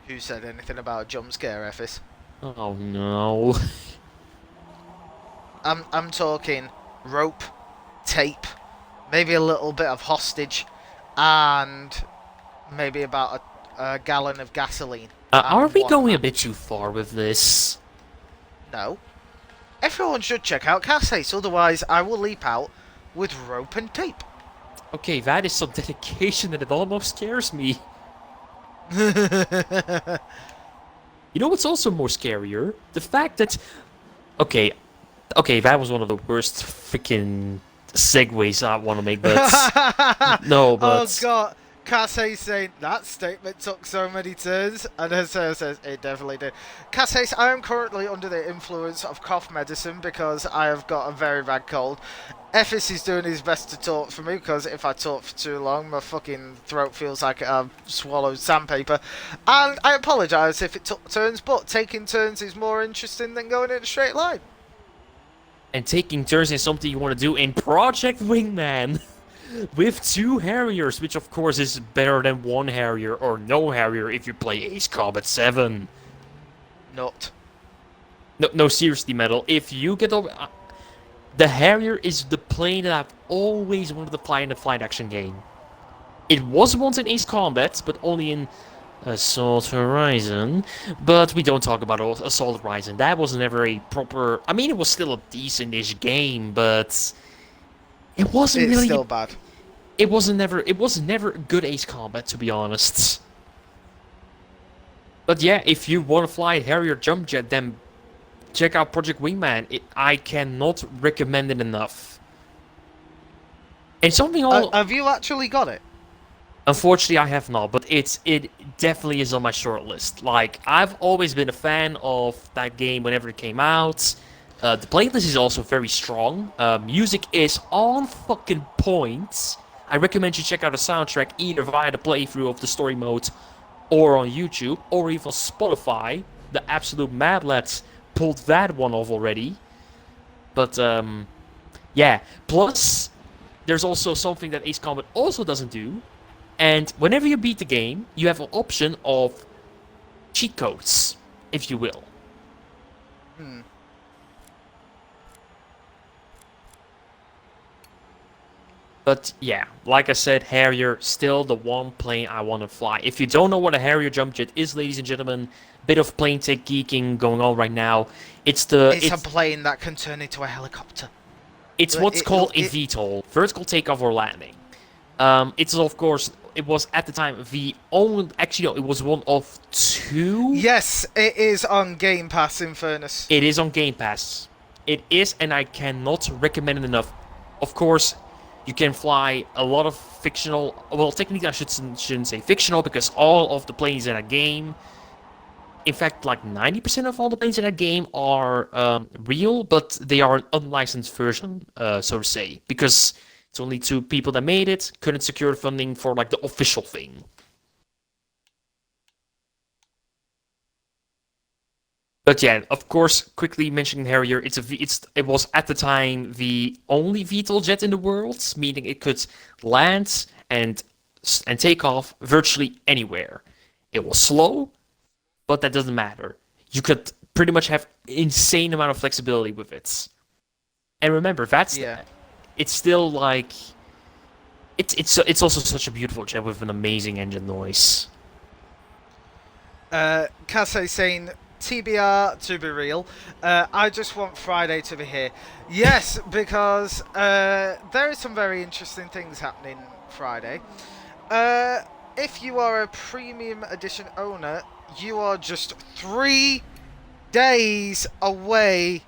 Who said anything about a jump scare, Ephes? Oh no. I'm talking rope, tape, maybe a little bit of hostage, and maybe about a gallon of gasoline. Are we going a bit too far with this? No. Everyone should check out Cass Hayes, otherwise I will leap out with rope and tape. Okay, that is some dedication that it almost scares me. You know what's also more scarier? The fact that okay, okay, that was one of the worst freaking segues I want to make, but no, Oh but god, Casey saying that statement took so many turns, and as says it definitely did. Casey, I am currently under the influence of cough medicine because I have got a very bad cold. Effis is doing his best to talk for me because if I talk for too long, my fucking throat feels like I've swallowed sandpaper. And I apologise if it took turns, but taking turns is more interesting than going in a straight line. and taking turns is something you want to do in Project Wingman with 2 Harriers, which of course is better than 1 Harrier or no Harrier if you play Ace Combat 7. Not. No, no, seriously, Metal. If you get over, the Harrier is the plane that I've always wanted to fly in a flight action game. It was once in Ace Combat, but only in Assault Horizon. But we don't talk about Assault Horizon. That was never a proper. I mean, it was still a decent-ish game, but it wasn't It's really. still bad. It wasn't never. It was never a good Ace Combat, to be honest. But yeah, if you want to fly Harrier jump jet, then check out Project Wingman. I cannot recommend it enough. And something all. Have you actually got it? Unfortunately, I have not, but it definitely is on my short list. Like, I've always been a fan of that game whenever it came out. The playlist is also very strong. Music is on fucking point. I recommend you check out the soundtrack either via the playthrough of the story mode or on YouTube or even Spotify. The absolute Mad Lads pulled that one off already. But, yeah. Plus, there's also something that Ace Combat also doesn't do. And whenever you beat the game, you have an option of cheat codes, if you will. Hmm. But yeah, like I said, Harrier, still the one plane I want to fly. If you don't know what a Harrier jump jet is, ladies and gentlemen, bit of plane tech geeking going on right now. It's a plane that can turn into a helicopter. It's what's called a VTOL, vertical takeoff or landing. It's of course, it was at the time the only, actually no, it was one of 2. Yes, it is on Game Pass, in fairness. It is on Game Pass. It is, and I cannot recommend it enough. Of course, you can fly a lot of fictional, well, technically I shouldn't say fictional, because all of the planes in that game, in fact, like 90% of all the planes in that game are real, but they are an unlicensed version, so to say, because it's only 2 people that made it, couldn't secure funding for like the official thing. But yeah, of course, quickly mentioning Harrier, it was at the time the only VTOL jet in the world, meaning it could land and take off virtually anywhere. It was slow, but that doesn't matter. You could pretty much have insane amount of flexibility with it. And remember, it's still like it's also such a beautiful jet with an amazing engine noise. Casse saying TBR to be real. I just want Friday to be here. Yes, because there are some very interesting things happening Friday. If you are a premium edition owner, you are just 3 days away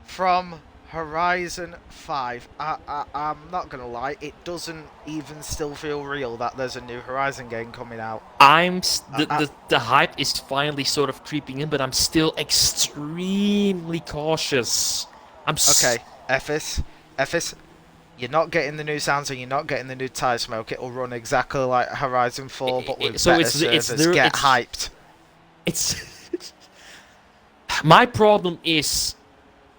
from Horizon 5. I'm not gonna lie, it doesn't even still feel real that there's a new Horizon game coming out. The hype is finally sort of creeping in, but I'm still extremely cautious. Okay, Ephes, you're not getting the new sounds and you're not getting the new tire smoke. It'll run exactly like Horizon 4, but with better servers. Get hyped. It's my problem is,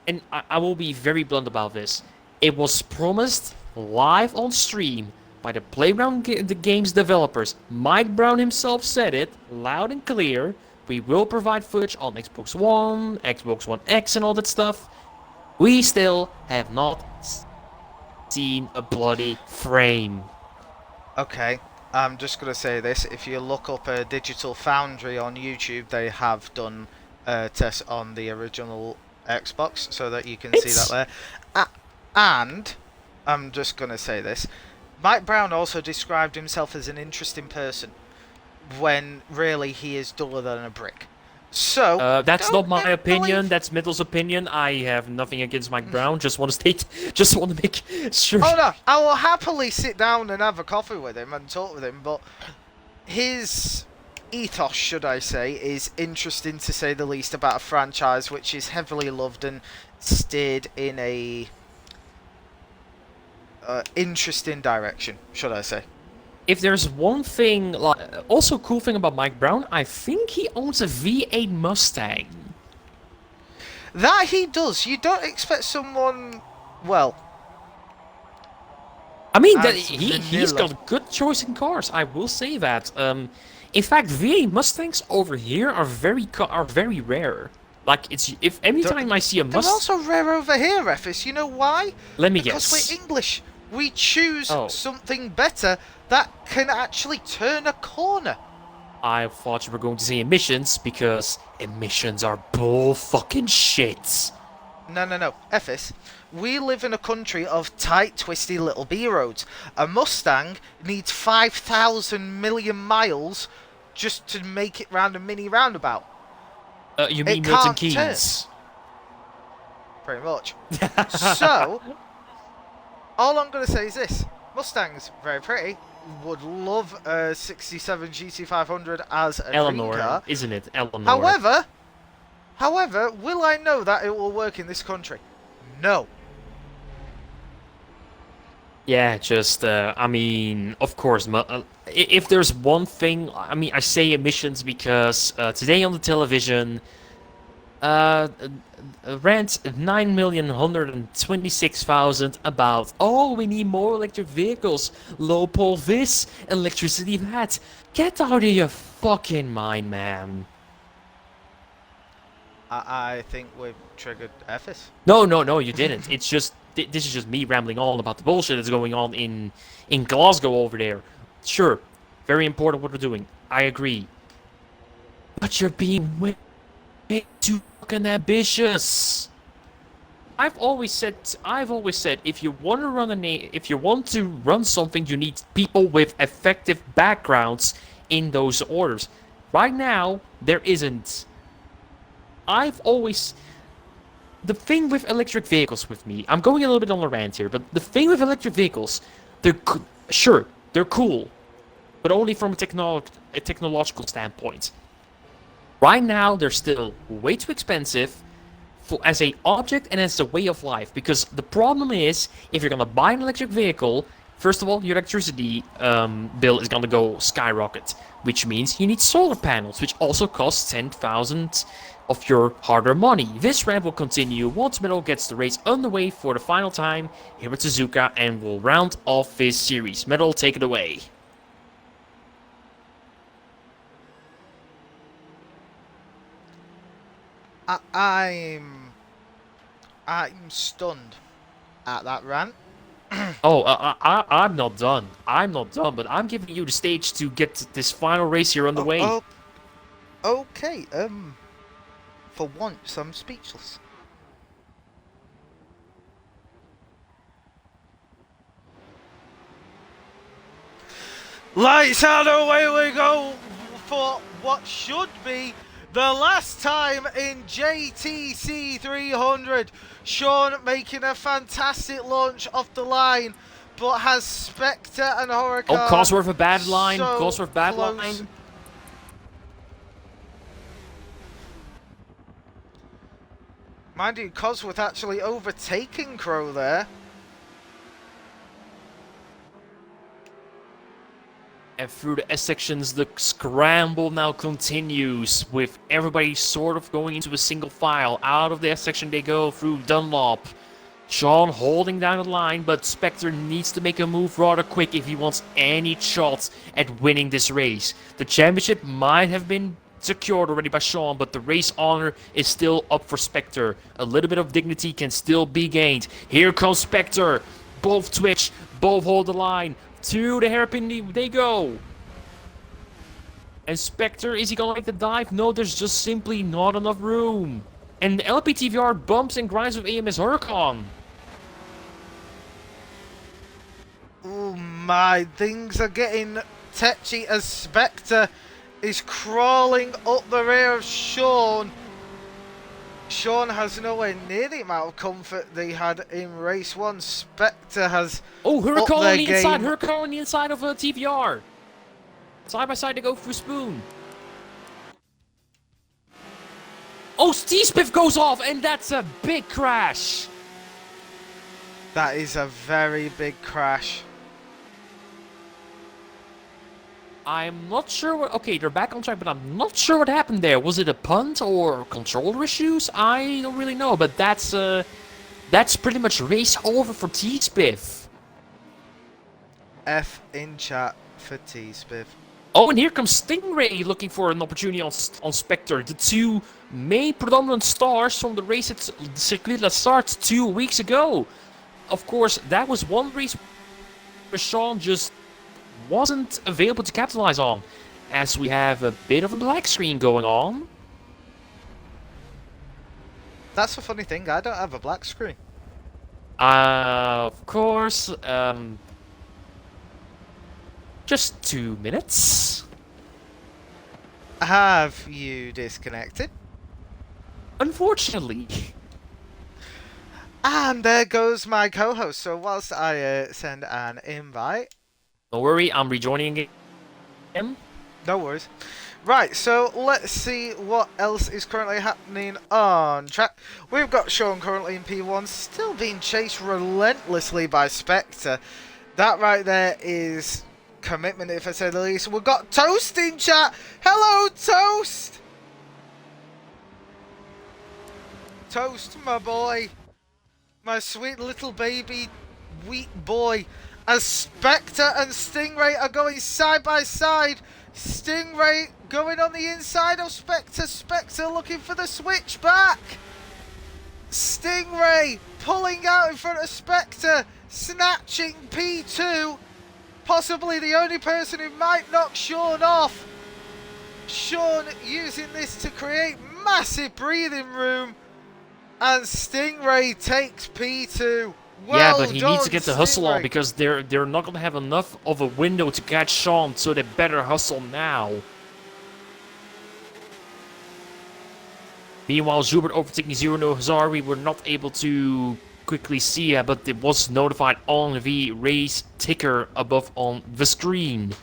and I will be very blunt about this, it was promised live on stream by the Playground the Games developers. Mike Brown himself said it loud and clear. We will provide footage on Xbox One, Xbox One X and all that stuff. We still have not seen a bloody frame. Okay, I'm just going to say this. If you look up a Digital Foundry on YouTube, they have done tests on the original Xbox so that you can see that there. And I'm just going to say this. Mike Brown also described himself as an interesting person. when really he is duller than a brick. So That's don't not my opinion. believe- That's Middle's opinion. I have nothing against Mike Brown. Just want to state, just want to make sure. Oh no, I will happily sit down and have a coffee with him and talk with him, but his ethos, should I say, is interesting to say the least about a franchise which is heavily loved and steered in a interesting direction, should I say. If there's one thing, like, also cool thing about Mike Brown, I think he owns a V8 Mustang. That he does. You don't expect someone, well, I mean, that as he's vanilla. got a good choice in cars. I will say that. In fact, V8 Mustangs over here are very rare. Like if anytime I see a They're Mustang, also rare over here, Effis. You know why? let me Because guess. we're English. We choose Oh. something better that can actually turn a corner. I thought you were going to say emissions because emissions are bull fucking shit. No. Effis, we live in a country of tight, twisty little B roads. A Mustang needs 5,000 million miles just to make it round a mini roundabout. You mean It Milton can't Keynes? Pretty much. So, all I'm going to say is this. Mustang's very pretty. Would love a 67 GT500 as a dream Eleanor, car. isn't it? Eleanor. However, will I know that it will work in this country? No. Yeah, just, I mean, of course, if there's one thing, I mean, I say emissions because today on the television, rant 9,126,000 about, oh, we need more electric vehicles, low pole this, electricity that. Get out of your fucking mind, man. I think we've triggered Effis. No, you didn't. It's just this is just me rambling on about the bullshit that's going on in Glasgow over there. Sure, very important what we're doing. I agree, but you're being way too fucking ambitious. I've always said, if you want to run something, you need people with effective backgrounds in those orders. Right now, there isn't. The thing with electric vehicles with me, I'm going a little bit on a rant here, but the thing with electric vehicles, they're cool, but only from a technological standpoint. Right now, they're still way too expensive as a object and as a way of life, because the problem is, if you're gonna buy an electric vehicle, first of all, your electricity bill is gonna go skyrocket, which means you need solar panels, which also cost 10,000 of your hard-earned money. This rant will continue once Metal gets the race underway for the final time here at Suzuka, and will round off this series. Metal, take it away. I'm stunned at that rant. Oh, I'm not done. But I'm giving you the stage to get this final race here underway. Okay, for once I'm speechless. Lights out, away we go for what should be the last time in JTC300. Sean making a fantastic launch off the line, but has Spectre and Huracan. Oh, Cosworth a bad line. So Cosworth bad close. line. Mind you, Cosworth actually overtaking Crow there. And through the S sections, the scramble now continues, with everybody sort of going into a single file. Out of the S section they go through Dunlop. Sean holding down the line, but Spectre needs to make a move rather quick if he wants any shots at winning this race. The championship might have been secured already by Sean, but the race honor is still up for Spectre. A little bit of dignity can still be gained. Here comes Spectre. Both twitch, both hold the line. To the hairpin they go. And Spectre, is he gonna make the dive? No, there's just simply not enough room. And LPTVR bumps and grinds with AMS Huracan. Oh my, things are getting tetchy as Spectre is crawling up the rear of Sean. Sean has nowhere near the amount of comfort they had in race 1. Spectre has Oh, Huracan upped on their the inside. game. Huracan on the inside of a TVR. Side by side, they go for Spoon. Oh, T-Spiff goes off, and that's a big crash. That is a very big crash. I'm not sure what... Okay, they're back on track, but I'm not sure what happened there. Was it a punt or controller issues? I don't really know, but that's pretty much race over for T-Spiff. F in chat for T-Spiff. Oh, and here comes Stingray looking for an opportunity on Spectre. The two main predominant stars from the race at Circuit that starts 2 weeks ago. Of course, that was one race where Sean just wasn't available to capitalize on, as we have a bit of a black screen going on. That's a funny thing, I don't have a black screen. Of course, just 2 minutes. Have you disconnected? Unfortunately. And there goes my co-host. So whilst I send an invite... Don't worry, I'm rejoining him. No worries. Right, so let's see what else is currently happening on track. We've got Sean currently in P1, still being chased relentlessly by Spectre. That right there is commitment, if I say the least. We've got Toast in chat. Hello, Toast! Toast, my boy. My sweet little baby wheat boy. As Spectre and Stingray are going side by side. Stingray going on the inside of Spectre. Spectre looking for the switch back. Stingray pulling out in front of Spectre. Snatching P2. Possibly the only person who might knock Sean off. Sean using this to create massive breathing room. And Stingray takes P2. Well yeah, but he done, needs to get the hustle Stingray. on, because they're not going to have enough of a window to catch Sean, so they better hustle now. Meanwhile, Zubert overtaking Zero No Hazard, we were not able to quickly see it, but it was notified on the race ticker above on the screen.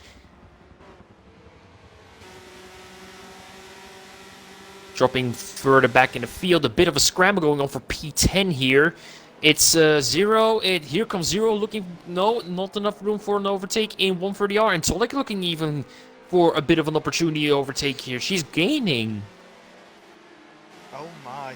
Dropping further back in the field, a bit of a scramble going on for P10 here. It's Zero. Here comes Zero looking. No, not enough room for an overtake in 130R. And Tolic looking even for a bit of an opportunity to overtake here. She's gaining. Oh my.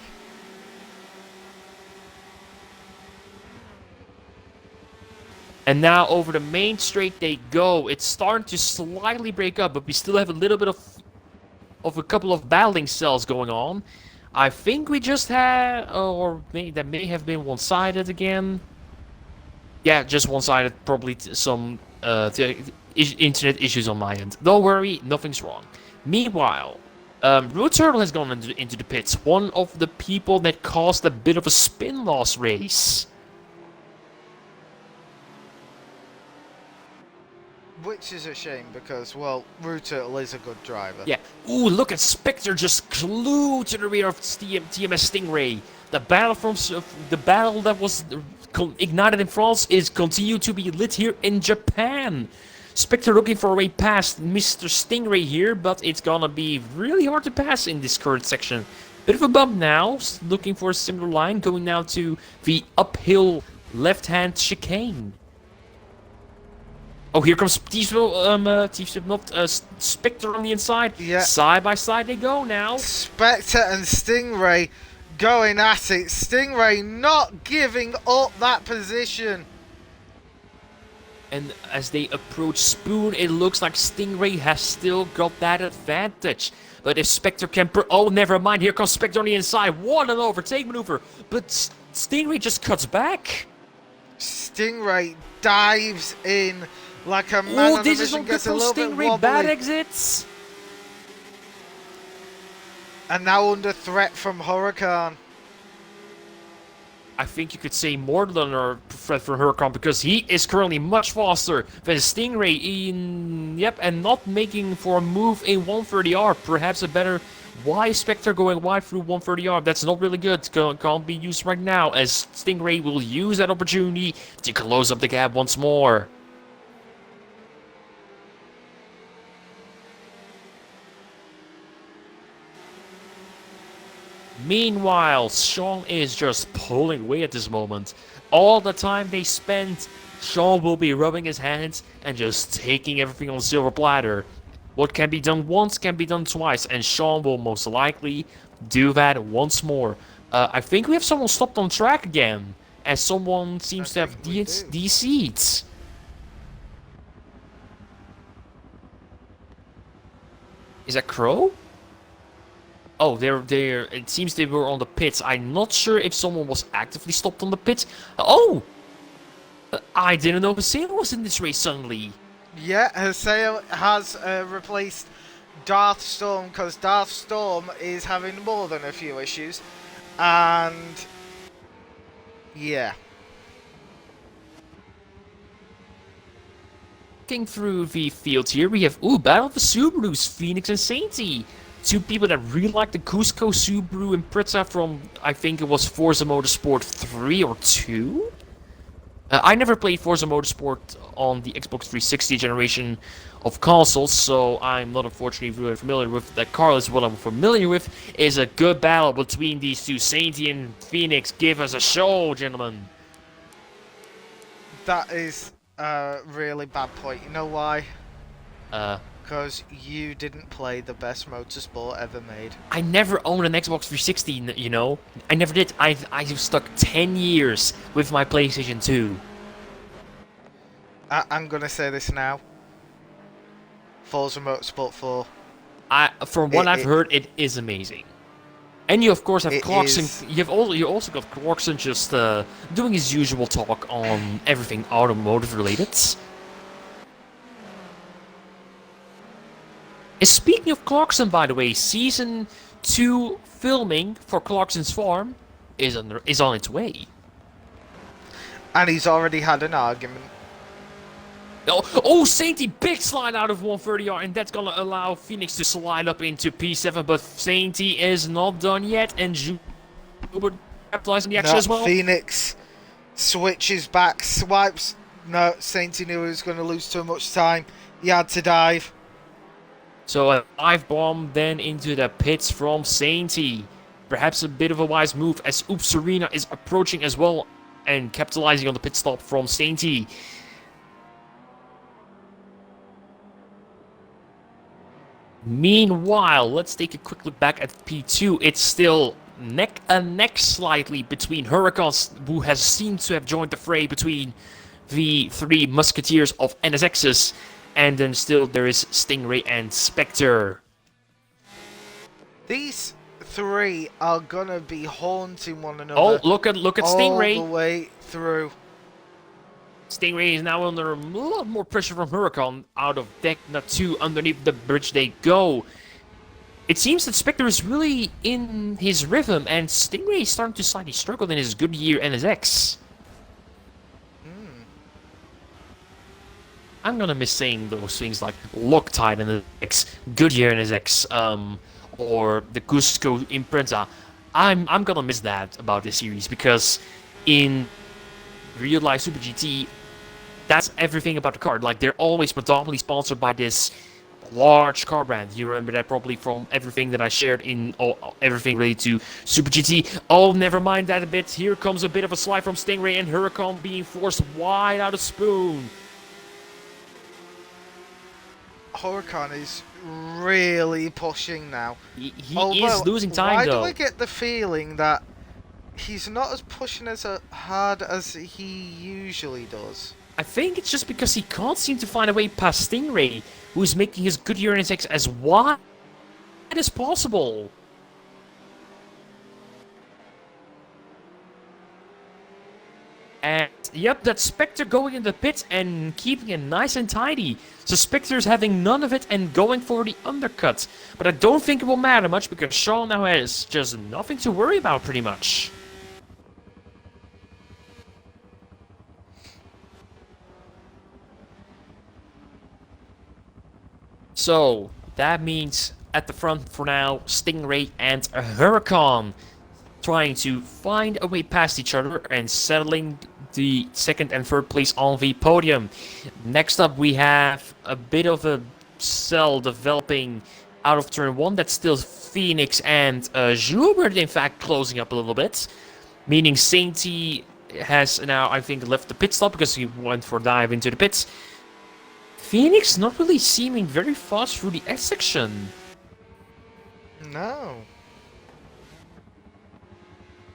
And now over the main straight they go. It's starting to slightly break up, but we still have a little bit of a couple of battling cells going on. I think we just had, that may have been one-sided again. Yeah, just one-sided. Probably some internet issues on my end. Don't worry, nothing's wrong. Meanwhile, Root Turtle has gone into the pits. One of the people that caused a bit of a spin loss race. Which is a shame because, well, Root Turtle is a good driver. Yeah. Ooh, look at Spectre just glued to the rear of TMS Stingray. The battle that was ignited in France is continued to be lit here in Japan. Spectre looking for a way past Mr. Stingray here, but it's gonna be really hard to pass in this current section. Bit of a bump now, looking for a similar line, going now to the uphill left-hand chicane. Oh, here comes Spectre on the inside. Yeah. Side by side they go now. Spectre and Stingray going at it. Stingray not giving up that position. And as they approach Spoon, it looks like Stingray has still got that advantage. But if Spectre can... Oh, never mind. Here comes Spectre on the inside. What an overtake maneuver. But Stingray just cuts back. Stingray dives in like a man Oh, on this a is mission, not good gets a for little bit Stingray. Bad wobbly. exits. And now under threat from Huracan. I think you could say more than a threat for Huracan because he is currently much faster than Stingray in, yep, and not making for a move in 130R. Perhaps a better wide Spectre going wide through 130R. That's not really good. Can't be used right now as Stingray will use that opportunity to close up the gap once more. Meanwhile, Sean is just pulling away at this moment. All the time they spend, Sean will be rubbing his hands and just taking everything on a silver platter. What can be done once can be done twice, and Sean will most likely do that once more. I think we have someone stopped on track again, as someone seems to have DC'd. Is that Crow? Oh, they're. It seems they were on the pits. I'm not sure if someone was actively stopped on the pits. Oh! I didn't know Haseo was in this race suddenly. Yeah, Haseo has replaced Darth Storm because Darth Storm is having more than a few issues. And yeah. Looking through the field here, we have Battle of the Subarus, Phoenix and Sainty. Two people that really like the Cusco Subaru Impreza from, I think it was Forza Motorsport 3 or 2? I never played Forza Motorsport on the Xbox 360 generation of consoles, so I'm not unfortunately really familiar with that car. Is what I'm familiar with is a good battle between these two, Sainty and Phoenix. Give us a show, gentlemen. That is a really bad point. You know why? Because you didn't play the best motorsport ever made. I never owned an Xbox 360, you know? I never did. I stuck 10 years with my PlayStation 2. I'm going to say this now. Forza Motorsport 4. From what I've heard, it is amazing. And you of course have Clarkson. You also got Clarkson just doing his usual talk on everything automotive related. And speaking of Clarkson, by the way, season 2 filming for Clarkson's farm is on its way. And he's already had an argument. Oh, Sainty big slide out of 130R, and that's gonna allow Phoenix to slide up into P7, but Sainty is not done yet, and Juba capitalizing the action as well. Phoenix switches back, swipes. No, Sainty knew he was going to lose too much time. He had to dive. So a dive bomb then into the pits from Sainty. Perhaps a bit of a wise move as Oops Arena is approaching as well and capitalizing on the pit stop from Sainty. Meanwhile, let's take a quick look back at P2. It's still neck and neck slightly between Huracans, who has seemed to have joined the fray between the three musketeers of NSX's, and then still there is Stingray and Spectre. These three are gonna be haunting one another. Oh, look at Stingray all the way through. Stingray is now under a lot more pressure from Huracan. Out of deck, not two, underneath the bridge they go. It seems that Spectre is really in his rhythm, and Stingray is starting to slightly struggle in his Goodyear NSX. I'm gonna miss saying those things like Loctite NSX, Goodyear NSX, or the Cusco Impreza. I'm gonna miss that about this series, because in real life Super GT, that's everything about the car. Like, they're always predominantly sponsored by this large car brand. You remember that probably from everything that I shared in everything related to Super GT. Oh, never mind that a bit. Here comes a bit of a slide from Stingray, and Huracan being forced wide out of Spoon. Huracan is really pushing now. He is losing time, though. Why do I get the feeling that he's not as pushing as hard as he usually does? I think it's just because he can't seem to find a way past Stingray, who's making his Goodyear NSX as wide as possible. And yep, that's Spectre going in the pit and keeping it nice and tidy. So Spectre's having none of it and going for the undercut. But I don't think it will matter much, because Sean now has just nothing to worry about pretty much. So that means at the front for now, Stingray and Huracan trying to find a way past each other and settling the second and third place on the podium. Next up, we have a bit of a cell developing out of turn one. That's still Phoenix and Schubert, in fact, closing up a little bit. Meaning Sainty has now, I think, left the pit stop because he went for a dive into the pits. Phoenix not really seeming very fast through the S section. No.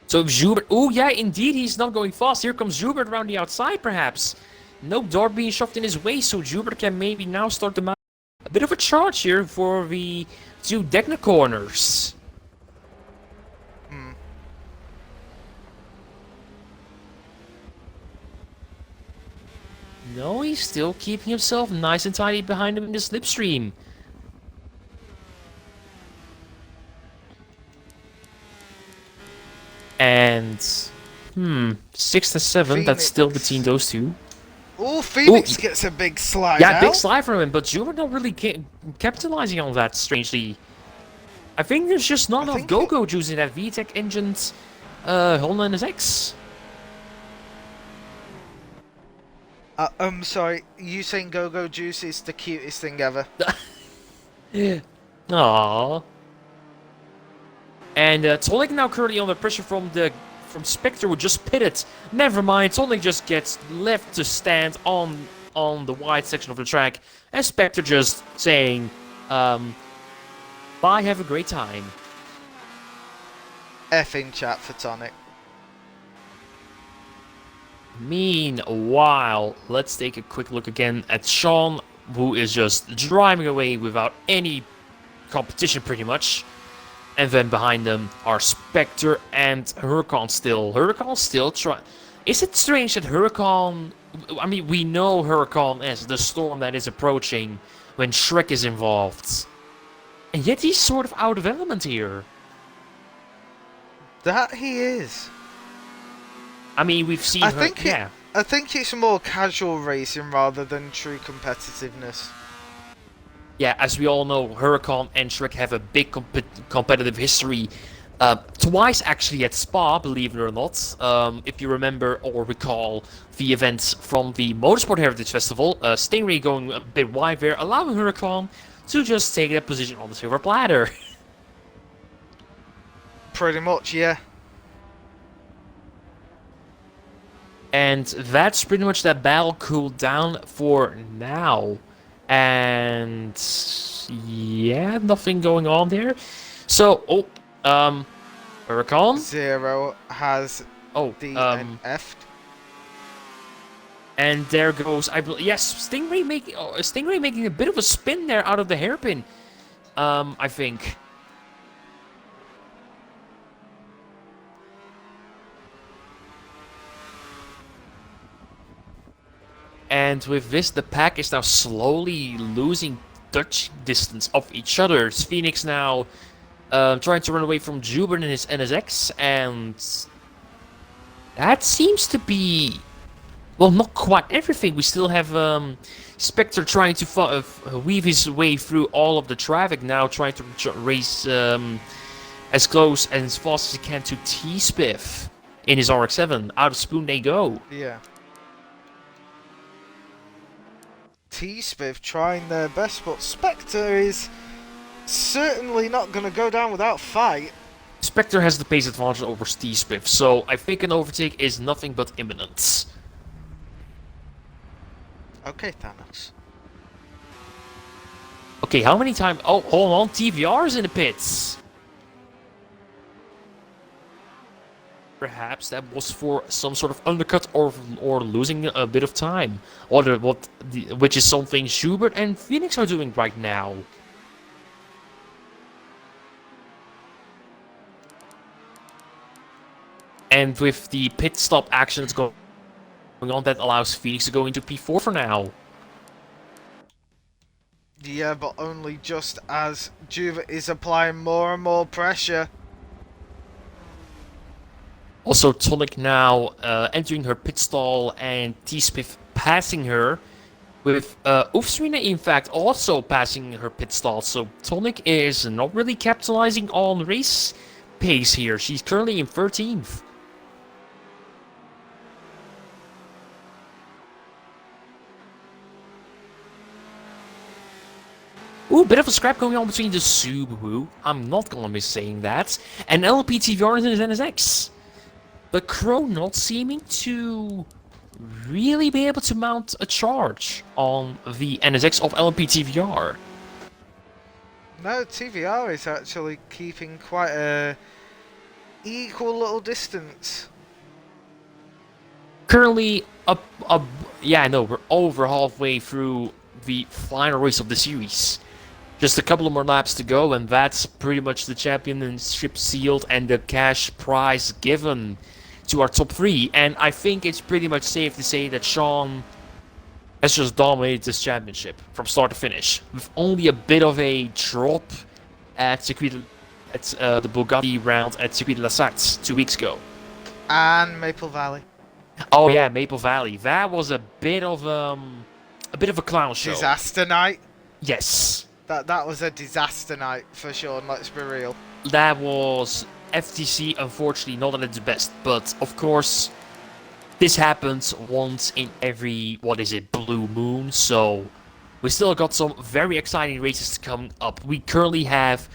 So Schubert, oh yeah, indeed, he's not going fast. Here comes Schubert around the outside, perhaps. No door being shoved in his way, so Schubert can maybe now start to mount a bit of a charge here for the two Degna corners. No, he's still keeping himself nice and tidy behind him in the slipstream. And, 6 to 7, Phoenix. that's still between those two. Oh, Phoenix gets a big slide Yeah, out. big slide from him, but Schubert not really capitalizing on that, strangely. I think there's just not enough go-go juice in that VTEC engine's Honda NSX. I'm sorry, you saying go-go juice is the cutest thing ever. Aww. And Tonic now currently under pressure from Spectre, who just pitted. Never mind, Tonic just gets left to stand on the wide section of the track, and Spectre just saying, bye, have a great time. F in chat for Tonic. Meanwhile, let's take a quick look again at Sean, who is just driving away without any competition pretty much. And then behind them are Spectre and Huracan still. Huracan still try. Is it strange that Huracan... I mean, we know Huracan as the storm that is approaching when Shrek is involved. And yet he's sort of out of element here. That he is. I mean, we've seen I think it's more casual racing rather than true competitiveness. Yeah, as we all know, Huracan and Shrek have a big competitive history. Twice actually at Spa, believe it or not. If you remember or recall the events from the Motorsport Heritage Festival, Stingray going a bit wide there, allowing Huracan to just take that position on the silver platter. Pretty much, yeah. And that's pretty much that battle cooled down for now. And yeah, nothing going on there. So, Huracan? Zero has DNF'd. And there goes, yes, Stingray making a bit of a spin there out of the hairpin. I think. And with this, the pack is now slowly losing touch distance of each other. Phoenix now trying to run away from Juber and his NSX, and that seems to be, well, not quite everything. We still have Spectre trying to weave his way through all of the traffic now, trying to race as close and as fast as he can to T-Spiff in his RX-7. Out of Spoon they go. Yeah. T-Spiff trying their best, but Spectre is certainly not going to go down without fight. Spectre has the pace advantage over T-Spiff, so I think an overtake is nothing but imminent. Okay, Thanos. Okay, how many times? Oh, hold on, TVR's in the pits. Perhaps that was for some sort of undercut or losing a bit of time, or which is something Schubert and Phoenix are doing right now. And with the pit stop actions going on, that allows Phoenix to go into P4 for now. Yeah, but only just as Juve is applying more and more pressure. Also, Tonic now entering her pit stall and T-Spiff passing her. With Serena, in fact, also passing her pit stall, so Tonic is not really capitalizing on race pace here. She's currently in 13th. Ooh, bit of a scrap going on between the Subaru, I'm not gonna miss saying that, and LPTVR and his NSX. But Crow not seeming to really be able to mount a charge on the NSX of LPTVR. No, TVR is actually keeping quite a equal little distance. Currently, yeah, I know, we're over halfway through the final race of the series. Just a couple of more laps to go, and that's pretty much the championship sealed and the cash prize given to our top three. And I think it's pretty much safe to say that Sean has just dominated this championship from start to finish, with only a bit of a drop at the Bugatti round at Circuit de la Sarthe 2 weeks ago. And Maple Valley. Oh yeah, Maple Valley. That was a bit of a clown show. Disaster night. Yes. That was a disaster night for sure, let's be real. That was FTC, unfortunately, not at its best. But, of course, this happens once in every, blue moon. So, we still got some very exciting races to come up. We currently have,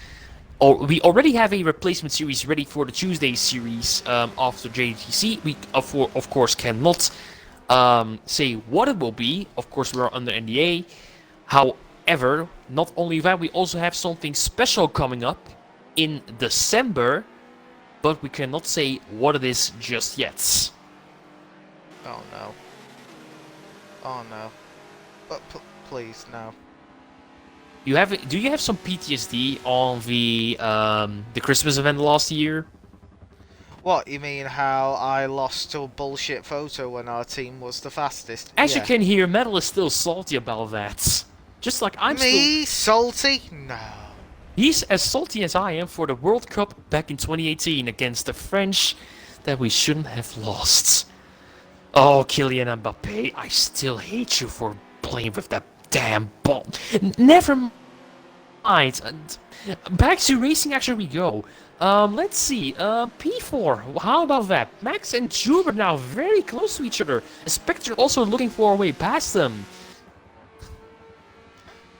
we already have a replacement series ready for the Tuesday series after JTC. We, of course, cannot say what it will be. Of course, we are under NDA. However, not only that, we also have something special coming up in December, but we cannot say what it is just yet. Oh no. Oh no. But please, no. Do you have some PTSD on the Christmas event last year? What, you mean how I lost to a bullshit photo when our team was the fastest? As Yeah. you can hear, Metal is still salty about that. Just like I'm Me? Salty? No. He's as salty as I am for the World Cup back in 2018 against the French that we shouldn't have lost. Oh, Kylian Mbappe, I still hate you for playing with that damn ball. Never mind. Back to racing action we go. Let's see. P4. How about that? Max and Jubert now very close to each other. Spectre also looking for a way past them.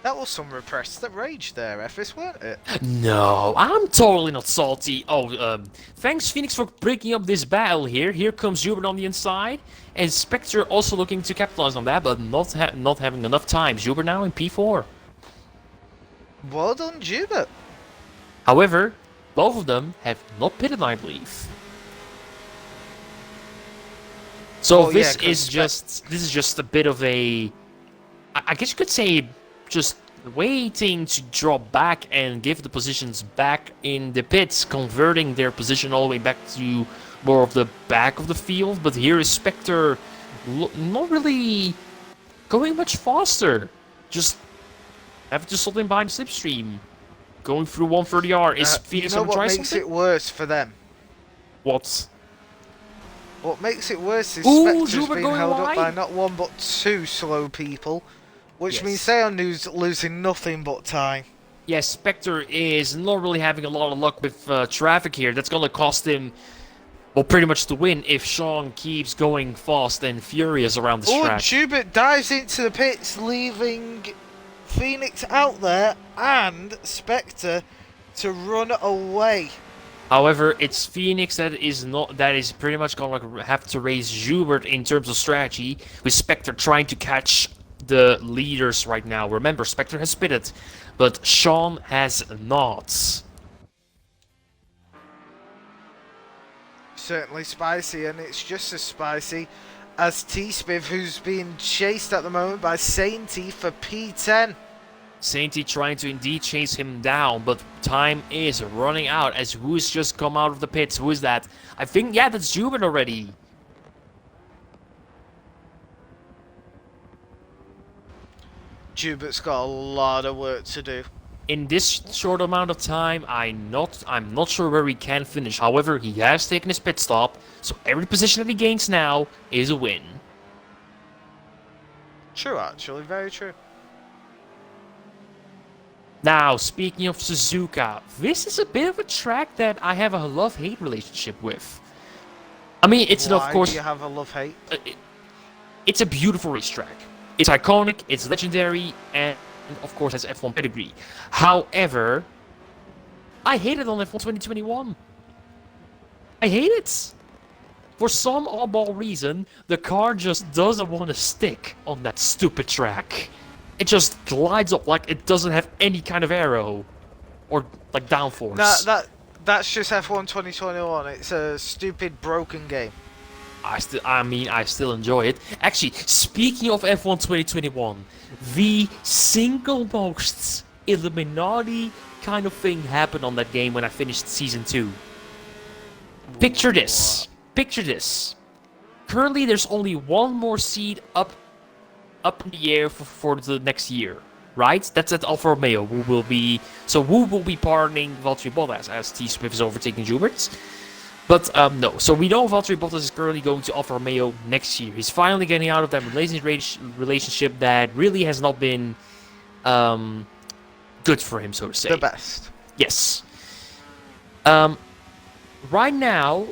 That was some repressed rage there, Ephes, weren't it? No, I'm totally not salty. Oh, thanks Phoenix for breaking up this battle here. Here comes Jubert on the inside. And Spectre also looking to capitalize on that, but not having enough time. Jubert now in P4. Well done, Jubert. However, both of them have not pitted, I believe. So this is just a bit of a, I guess you could say, just waiting to drop back and give the positions back in the pits, converting their position all the way back to more of the back of the field. But here is Spectre not really going much faster, just having to slot in behind the slipstream. Going through 130R. Is Phoenix you know gonna try what makes something? it worse for them? What? What makes it worse is Ooh, Spectre's Jubert being going held up wide. by not one but two slow people, which Yes. means they are losing nothing but time. Yes, Spectre is not really having a lot of luck with traffic here. That's gonna cost him, well, pretty much the win if Sean keeps going fast and furious around this Oh, track. Jubert dives into the pits, leaving Phoenix out there and Spectre to run away. However, it's Phoenix that is pretty much gonna have to raise Jubert in terms of strategy, with Spectre trying to catch the leaders right now. Remember, Spectre has pitted, but Sean has not. Certainly spicy, and it's just as spicy as T-Spiv, who's being chased at the moment by Sainty for P10. Sainty trying to indeed chase him down, but time is running out as who's just come out of the pits. Who is that? I think, yeah, that's Jubert already. Jubert's got a lot of work to do. In this short amount of time, I'm not sure where he can finish. However, he has taken his pit stop, so every position that he gains now is a win. True, actually, very true. Now, speaking of Suzuka, this is a bit of a track that I have a love-hate relationship with. I mean, it's of Why do course, you have a love-hate? it's a beautiful racetrack. It's iconic, it's legendary, and of course has F1 pedigree. However, I hate it on F1 2021. I hate it. For some oddball reason, the car just doesn't want to stick on that stupid track. It just glides up like it doesn't have any kind of aero or like downforce. That's just F1 2021. It's a stupid broken game. I still enjoy it. Actually, speaking of F1 2021, the single most Illuminati kind of thing happened on that game when I finished Season 2. Picture this. Picture this. Currently, there's only one more seat up in the air for the next year, right? That's at Alfa Romeo. Wu will be partnering Valtteri Bottas as T. Swift is overtaking Schubert. But no, so we know Valtteri Bottas is currently going to Alfa Romeo next year. He's finally getting out of that relationship that really has not been good for him, so to say. The best. Yes. Right now,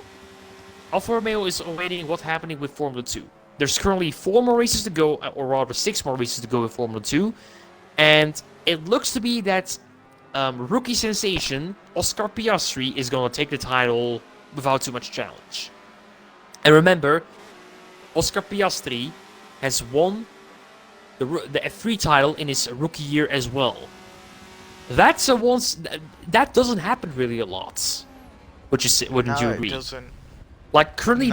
Alfa Romeo is awaiting what's happening with Formula 2. There's currently 4 more races to go, or rather 6 more races to go in Formula 2. And it looks to be that rookie sensation Oscar Piastri is going to take the title without too much challenge. And remember, Oscar Piastri has won the F3 title in his rookie year as well. That doesn't happen really a lot. Wouldn't you agree? It doesn't. Like currently,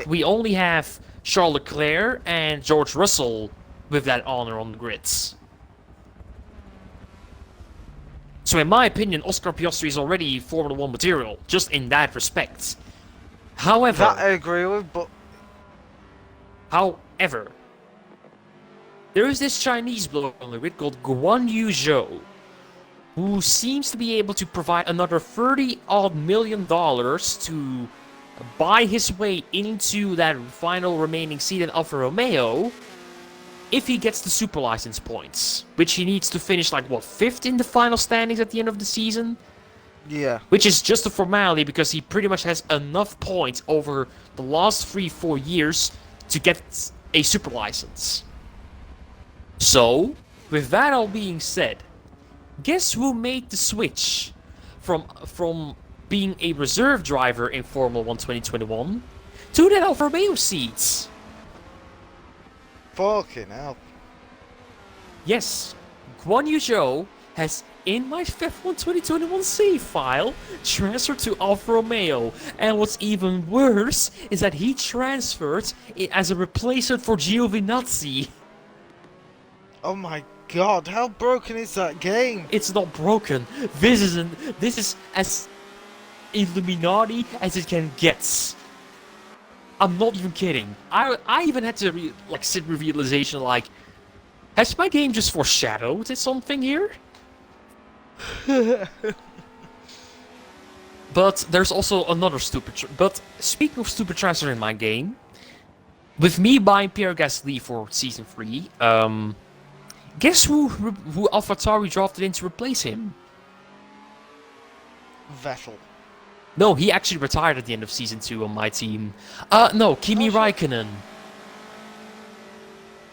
we only have Charles Leclerc and George Russell with that honor on the grids. So in my opinion, Oscar Piastri is already Formula 1 material, just in that respect. However... That I agree with, but... However, there is this Chinese bloke on the grid called Guan Yu Zhou, who seems to be able to provide another $30-odd million to buy his way into that final remaining seat at Alfa Romeo if he gets the super license points, which he needs to finish like what, 5th in the final standings at the end of the season? Yeah. Which is just a formality because he pretty much has enough points over the last 3-4 years to get a super license. So, with that all being said, guess who made the switch from being a reserve driver in Formula 1 2021 to that Alfa Romeo seat? Fucking hell. Yes, Guan Yu Zhou has, in my F1 2021 save file, transferred to Alfa Romeo. And what's even worse is that he transferred it as a replacement for Giovinazzi. Oh my god, how broken is that game? It's not broken. This is as Illuminati as it can get. I'm not even kidding. I even had to sit with realization like, has my game just foreshadowed something here? But there's also another stupid... But speaking of stupid transfer in my game, with me buying Pierre Gasly for Season 3, guess who AlphaTauri drafted in to replace him? Vettel. No, he actually retired at the end of Season 2 on my team. No, Kimi Raikkonen.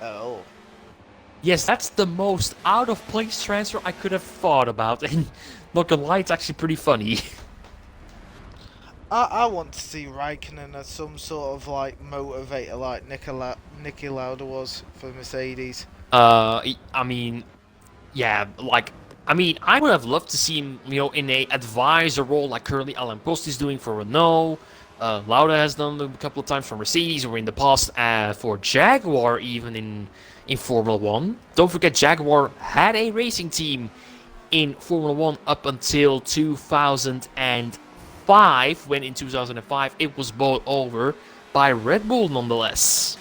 Oh. Yes, that's the most out-of-place transfer I could have thought about, and not gonna lie, it's actually pretty funny. I want to see Raikkonen as some sort of motivator like Niki Lauda was for Mercedes. I mean, yeah, I would have loved to see him, in a advisor role like currently Alain Prost is doing for Renault. Lauda has done a couple of times for Mercedes, or in the past for Jaguar even in Formula 1. Don't forget, Jaguar had a racing team in Formula 1 up until 2005, when in 2005 it was bought over by Red Bull nonetheless.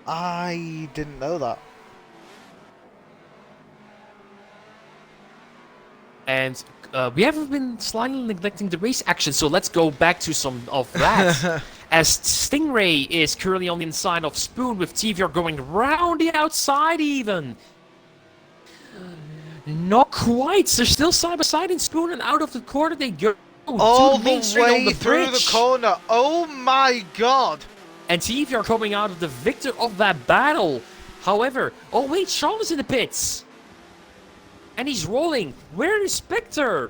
I didn't know that. And we haven't been slightly neglecting the race action, so let's go back to some of that. as Stingray is currently on the inside of Spoon, with TVR going round the outside even. Not quite. They're still side by side in Spoon, and out of the corner they go. All to the main the straight on way the through bridge. the corner. Oh my god. And TVR coming out of the victor of that battle. However, oh wait, Sean is in the pits. And he's rolling. Where is Spectre?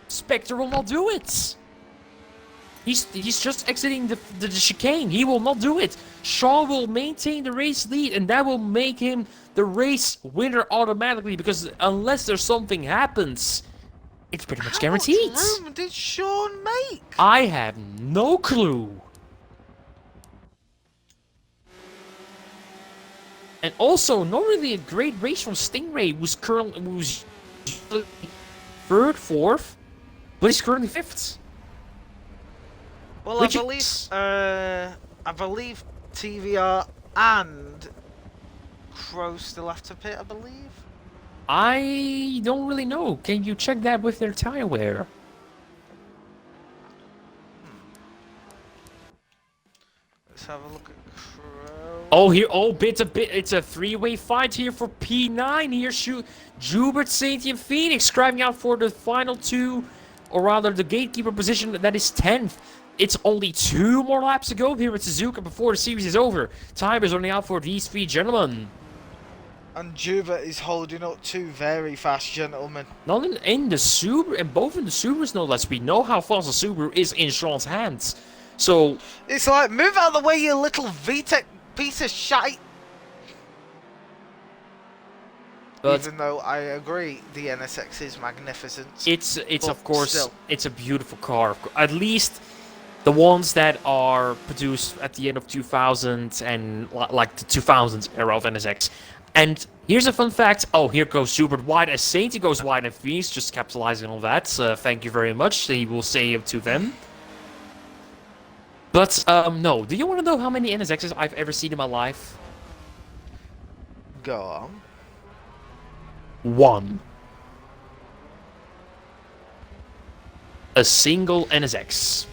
Spectre will not do it. He's just exiting the chicane. He will not do it. Shaw will maintain the race lead, and that will make him the race winner automatically, because unless there's something happens, it's pretty much guaranteed. How much room did Sean make? I have no clue. And also, not really a great race from Stingray, who's usually third, fourth, but he's currently fifth. Well, I believe TVR and Crow still have to pit, I believe. I don't really know. Can you check that with their tire wear? Let's have a look at Crow. Oh, here, it's a three-way fight here for P9. Here, Jubert, Sainty, and Phoenix driving out for the final two, or rather the gatekeeper position, that is 10th. It's only 2 more laps to go here at Suzuka before the series is over. Time is running out for these 3 gentlemen. And Jubert is holding up 2 very fast gentlemen. Not in the Subaru, and both in the Subarus, no less. We know how fast the Subaru is in Sean's hands. So it's like, move out of the way, you little VTEC piece of shite. But even though I agree, the NSX is magnificent. It's of course still, it's a beautiful car. At least the ones that are produced at the end of 2000 and like the 2000s era of NSX. And here's a fun fact. Oh, here goes Schubert wide as Sainty goes wide, and Phoenix just capitalizing on that. Thank you very much. He will say it to them. But no, do you want to know how many NSXs I've ever seen in my life? Go on. 1. A single NSX.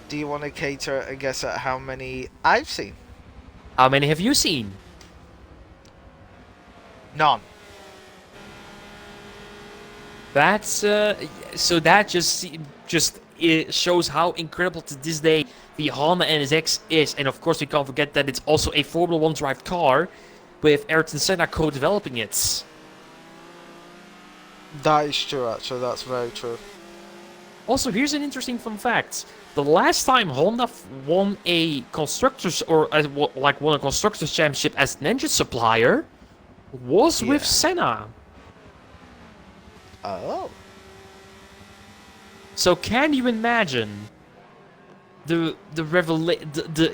Do you want to cater a guess at how many I've seen? How many have you seen? None. That's so that just it shows how incredible to this day the Honda NSX is, and of course we can't forget that it's also a Formula 1 drive car with Ayrton Senna co-developing it. That is true, actually. That's very true. Also, here's an interesting fun fact. The last time Honda won a constructors won a constructors championship as an engine supplier was with Senna. Oh. So can you imagine the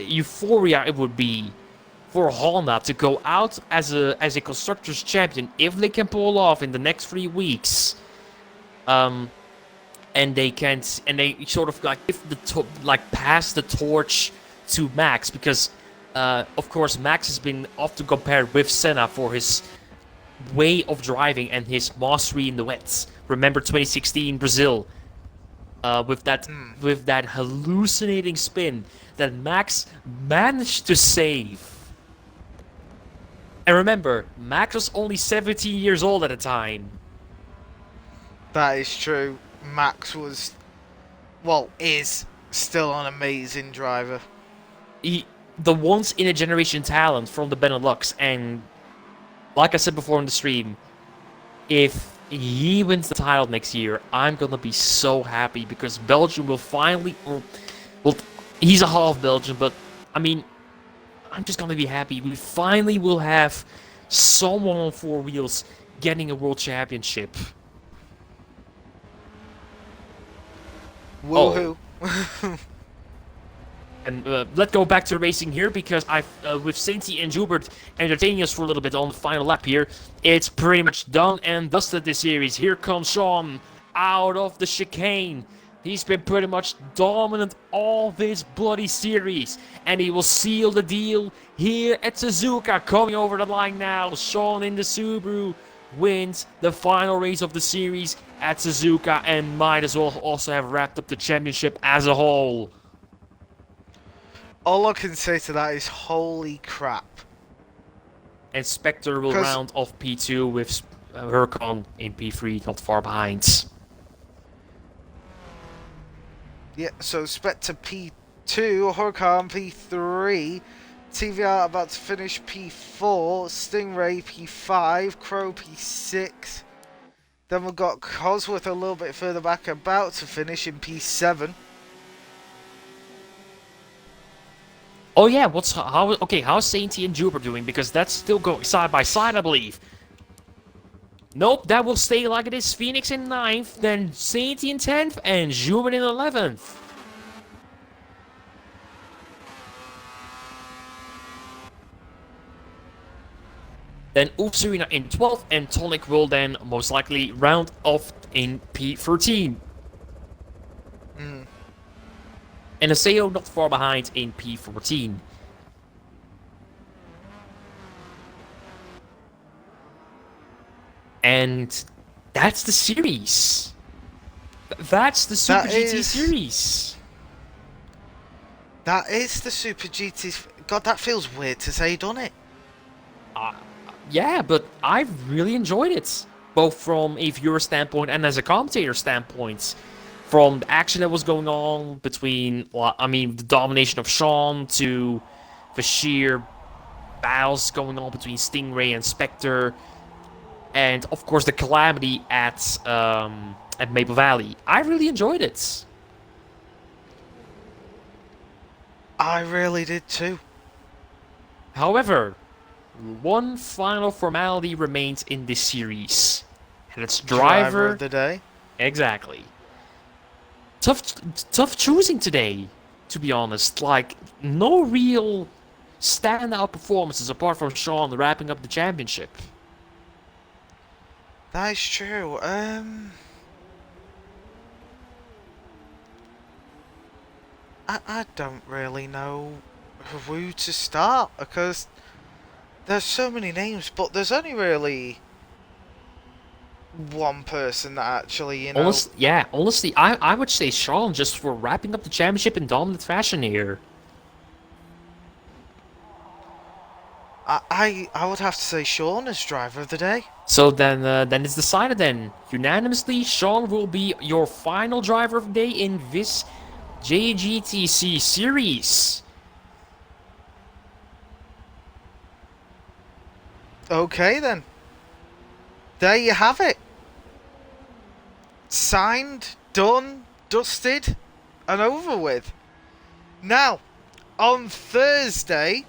euphoria it would be for Honda to go out as a constructors champion if they can pull off in the next 3 weeks, and they sort of like pass the torch to Max, because of course Max has been often compared with Senna for his way of driving and his mastery in the wets. Remember 2016 Brazil, with that hallucinating spin that Max managed to save. And remember, Max was only 17 years old at the time. That is true. Max was, well, is still an amazing driver. The once in a generation talent from the Benelux, and like I said before in the stream, if he wins the title next year, I'm gonna be so happy, because Belgium will finally, well, he's a half Belgian, but I mean, I'm just gonna be happy. We finally will have someone on 4 wheels getting a world championship. Woohoo! Oh. And let's go back to racing here, because with Sainty and Jubert entertaining us for a little bit on the final lap here, it's pretty much done and dusted this series. Here comes Sean out of the chicane. He's been pretty much dominant all this bloody series, and he will seal the deal here at Suzuka. Coming over the line now, Sean in the Subaru, wins the final race of the series at Suzuka and might as well also have wrapped up the championship as a whole. All I can say to that is holy crap. And Spectre will round off P2 with Huracan in P3, not far behind. Yeah, so Spectre P2, Huracan P3, TVR about to finish P4, Stingray P5, Crow P6. Then we've got Cosworth a little bit further back, about to finish in P7. Oh yeah, how's Sainty and Jupiter doing? Because that's still going side by side, I believe. Nope, that will stay like it is. Phoenix in 9th, then Sainty in 10th, and Jupiter in 11th. Then Oopserina in 12th, and Tonic will then most likely round off in P13. And Aseo not far behind in P14. And that's the series. That's the Super GT series. That is the Super GT. God, that feels weird to say, doesn't it? Yeah, but I really enjoyed it. Both from a viewer standpoint and as a commentator standpoint. From the action that was going on between, the domination of Sean to the sheer battles going on between Stingray and Spectre. And, of course, the calamity at Maple Valley. I really enjoyed it. I really did too. However, one final formality remains in this series. And it's driver of the day. Exactly. Tough choosing today, to be honest. Like, no real standout performances apart from Sean wrapping up the championship. That is true. I don't really know who to start because there's so many names, but there's only really one person that actually, Honestly, I would say Sean just for wrapping up the championship in dominant fashion here. I would have to say Sean as driver of the day. So then it's decided then. Unanimously, Sean will be your final driver of the day in this JGTC series. Okay then. There you have it. Signed, done, dusted, and over with. Now, on Thursday,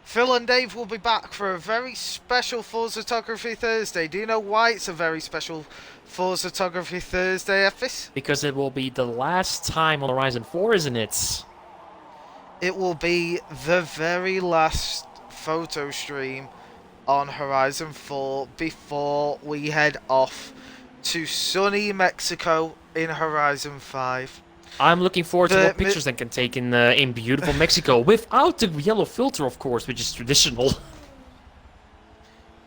Phil and Dave will be back for a very special Photography Thursday. Do you know why it's a very special Photography Thursday, Ephes? Because it will be the last time on Horizon 4, isn't it? It will be the very last photo stream on Horizon 4 before we head off to sunny Mexico in Horizon 5. I'm looking forward to what pictures I can take in beautiful Mexico without the yellow filter, of course, which is traditional.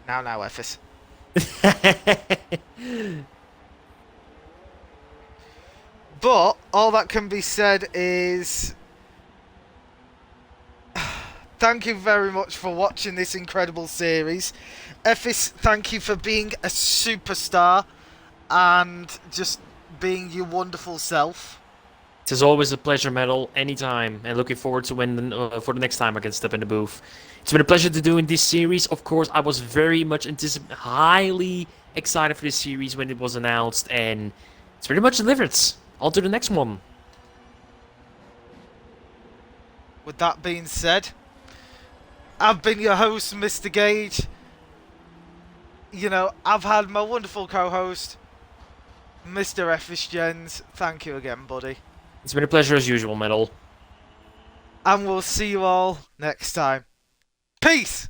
Now, Ephes. But all that can be said is thank you very much for watching this incredible series. Ephes, thank you for being a superstar and just being your wonderful self. It is always a pleasure, Metal, anytime, and looking forward to for the next time I can step in the booth. It's been a pleasure to do in this series. Of course, I was very much highly excited for this series when it was announced, and it's pretty much delivered. On to the next one. With that being said, I've been your host, Mr. Gage. You know, I've had my wonderful co-host, Mr. Ephes Jens. Thank you again, buddy. It's been a pleasure as usual, Metal. And we'll see you all next time. Peace!